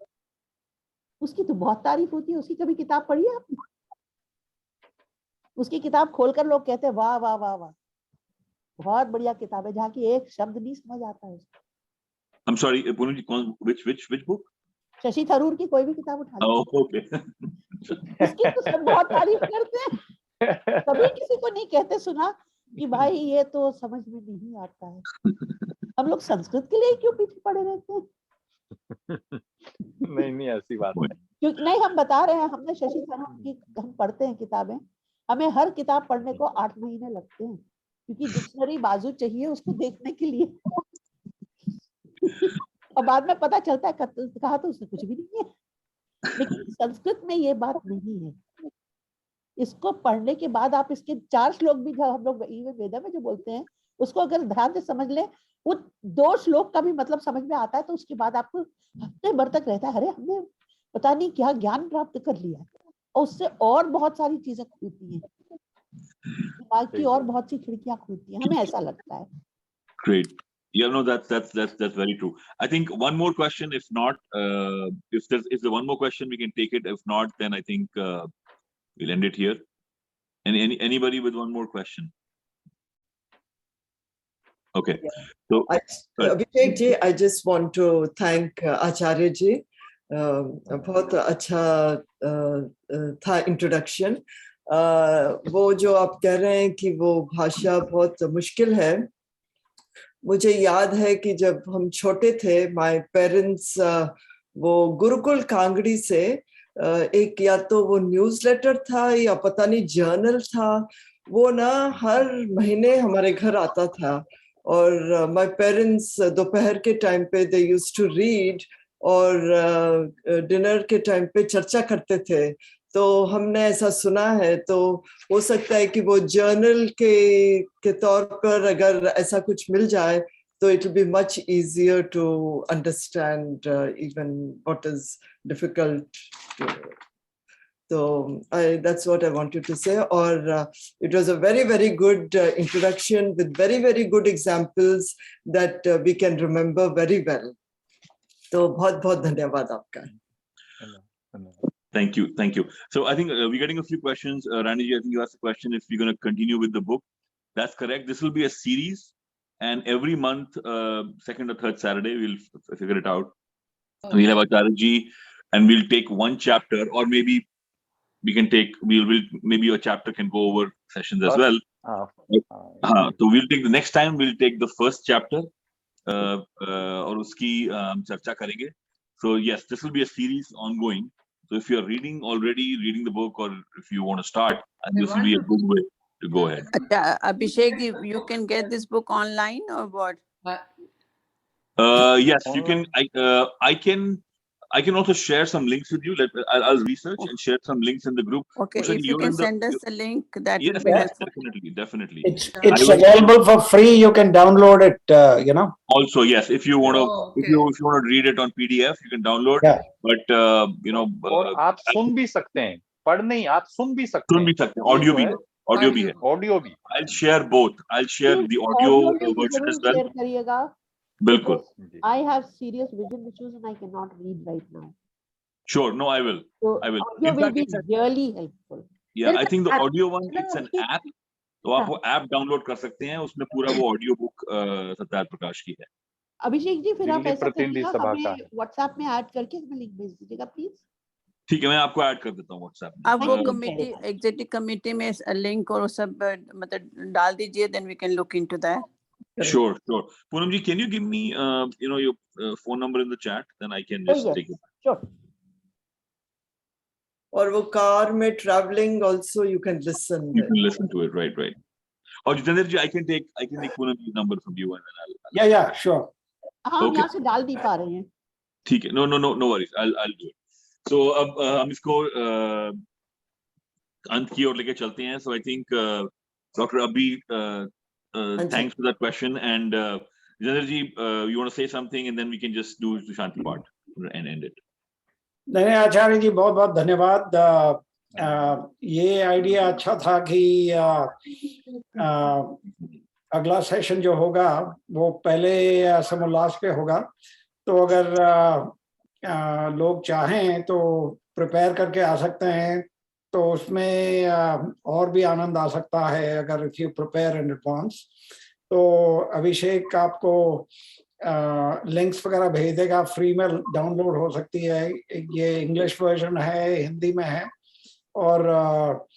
उसकी तो बहुत तारीफ होती है। उसकी कभी किताब पढ़ी है आपने? उसकी किताब खोलकर लोग कहते हैं वाह वाह वाह वाह, बहुत बढ़िया किताब है, जहाँ की एक शब्द नहीं समझ आता है उसको। I'm sorry, Poonam ji, which book? Shashi Tharoor की कोई भी किताब उठा लो, Oh, okay. उसकी तो सब बहुत तारीफ करते हैं। कभी किसी को नहीं कहते सुना कि भाई ये तो समझ में नहीं आता है। हम लोग संस्कृत के लिए क्यों पीछे पड़े रहते हैं? नहीं ऐसी बात नहीं। क्योंकि नहीं, हम बता रहे हैं, हमने शशि थरूर की हम पढ़ते हैं किताबें, हमें हर किताब पढ़ने को 8 महीने लगते हैं, क्योंकि डिक्शनरी बाजू चाहिए उसको देखने के लिए। और बाद में पता चलता है कहा तो उसने कुछ भी नहीं है। लेकिन संस्कृत में ये बात नहीं है। इसको पढ़ने के बाद आप इसके 4 श्लोक भी, जो हम लोग वेदा में जो बोलते हैं, उसको अगर ध्यान से समझ ले, वो 2 श्लोक का भी मतलब समझ में आता है, तो उसके बाद आपको हफ्ते भर तक रहता है, अरे हमने पता नहीं क्या ज्ञान प्राप्त कर लिया। और उससे और बहुत सारी चीजें खुलती हैं, दिमाग की और बहुत सी खिड़कियां खुलती हैं, हमें ऐसा लगता है। Great. Yeah, no, that's very true. I think one more question. If not, if there's one more question, we can take it. If not, then I think we'll end it here. Anybody with one more question? Okay. So Abhishek ji, I just want to thank Acharya ji. बहुत अच्छा था introduction. वो जो आप कह रहे हैं कि वो भाषा बहुत मुश्किल है, मुझे याद है कि जब हम छोटे थे, माय पेरेंट्स वो गुरुकुल कांगड़ी से एक, या तो वो न्यूज़लेटर था या पता नहीं जर्नल था, वो ना हर महीने हमारे घर आता था। और माय पेरेंट्स दोपहर के टाइम पे दे यूज्ड टू रीड, और डिनर के टाइम पे चर्चा करते थे। तो हमने ऐसा सुना है, तो हो सकता है कि वो जर्नल के तौर पर अगर ऐसा कुछ मिल जाए तो it will be much easier to understand even what is difficult. So that's what I wanted to say. Or it was a very, very good introduction with very, very good examples that we can remember very well. तो बहुत बहुत धन्यवाद आपका। Thank you. So I think we're getting a few questions. Randy, I think you asked a question if we're going to continue with the book. That's correct. This will be a series, and every month, second or third Saturday, we'll figure it out. We'll have Acharya Ji, and we'll take one chapter, or maybe we can take. Maybe a chapter can go over sessions as well. So we'll take the next time. We'll take the first chapter, और उसकी चर्चा करेंगे. So yes, this will be a series ongoing. So if you're already reading the book, or if you want to start, this will be a good way to go ahead. Abhishek, you can get this book online or what? Yes, you can. I can also share some links with you. I'll research and share some links in the group. Okay, Usha, if you can send us the link, that yes, would be helpful. definitely. It's available for free. You can download it. Also, yes, if you want to, okay. if you want to read it on PDF, you can download. Yeah. But और आप सुन भी सकते हैं, पढ़ नहीं, आप सुन भी सकते हैं. ऑडियो भी है. ऑडियो भी. I'll share both. I'll share the audio version as well. Share करिएगा. बिल्कुल. I have serious vision issues and I cannot read right now. Sure, no, I will. So I will. audio will be really helpful. Yeah, I think the audio one, it's an app. तो आप वो app download कर सकते हैं, उसमें पूरा वो audio book Satyarth Prakash की है. अभिषेक जी, फिर आप दिल्ली ऐसा प्रतिनिधि करिएगा, सभा का हमें व्हाट्सएप में ऐड करके हमें लिंक भेज दीजिएगा प्लीज. ठीक है, मैं आपको ऐड कर देता हूँ व्हाट्सएप में. अब वो कमेटी, एग्जीक्यूटिव कमेटी में लिंक और सब मतलब डाल दीजिए, then we can look into that. Sure. Poonam ji, can you give me your phone number in the chat, then I can just take it. Sure. और वो कार में traveling also you can listen. You can listen to it, right. और जितेंद्र जी, I can take Poonam ji's number from you and then I'll. Yeah, sure. हाँ, हम यहाँ से डाल नहीं पा रहे हैं. ठीक है, no worries, I'll do it. So अब हम इसको अंत की ओर लेके चलते हैं. So I think Dr. Abhi, thanks for that question, and Jitendra ji, you want to say something, and then we can just do the Shanti part and end it. नहीं, आचार्य जी बहुत बहुत धन्यवाद. ये आइडिया अच्छा था कि अगला सेशन जो होगा वो पहले समोल्लास पे होगा. तो अगर लोग चाहें तो प्रिपेयर करके आ सकते हैं, तो उसमें और भी आनंद आ सकता है अगर if you prepare in advance. तो अभिषेक आपको लिंक्स वगैरह भेज देगा, फ्री में डाउनलोड हो सकती है. ये इंग्लिश वर्जन है, हिंदी में है, और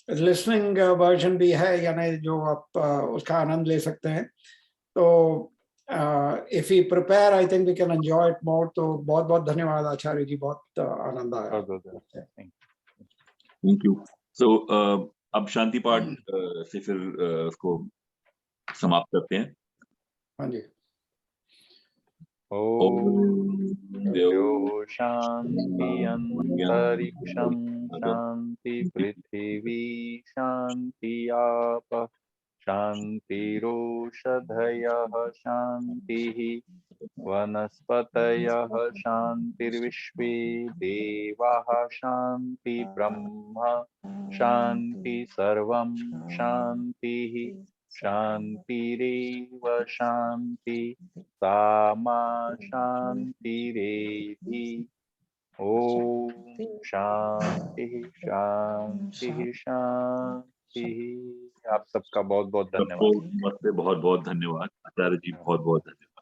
लिसनिंग वर्जन भी है, यानी जो आप उसका आनंद ले सकते हैं. तो if we prepare, I think we can enjoy it more. तो बहुत बहुत धन्यवाद आचार्य जी, बहुत आनंद आया. Thank you. So अब शांति पाठ से फिर उसको समाप्त करते हैं. हाँ जी. ओम द्यो शांति अंतरिक्षं शांति पृथिवी शांति आप शांतिरोषधयः शांतिः वनस्पतयः शांतिर्विश्वे देवाः शांति ब्रह्म शांति सर्वं शांतिः शांतिरेव शांति सामा शांतिरेधि. ओम शांति शांति शांति. आप सबका बहुत बहुत धन्यवाद. बहुत बहुत धन्यवाद आचार्य जी, बहुत बहुत धन्यवाद.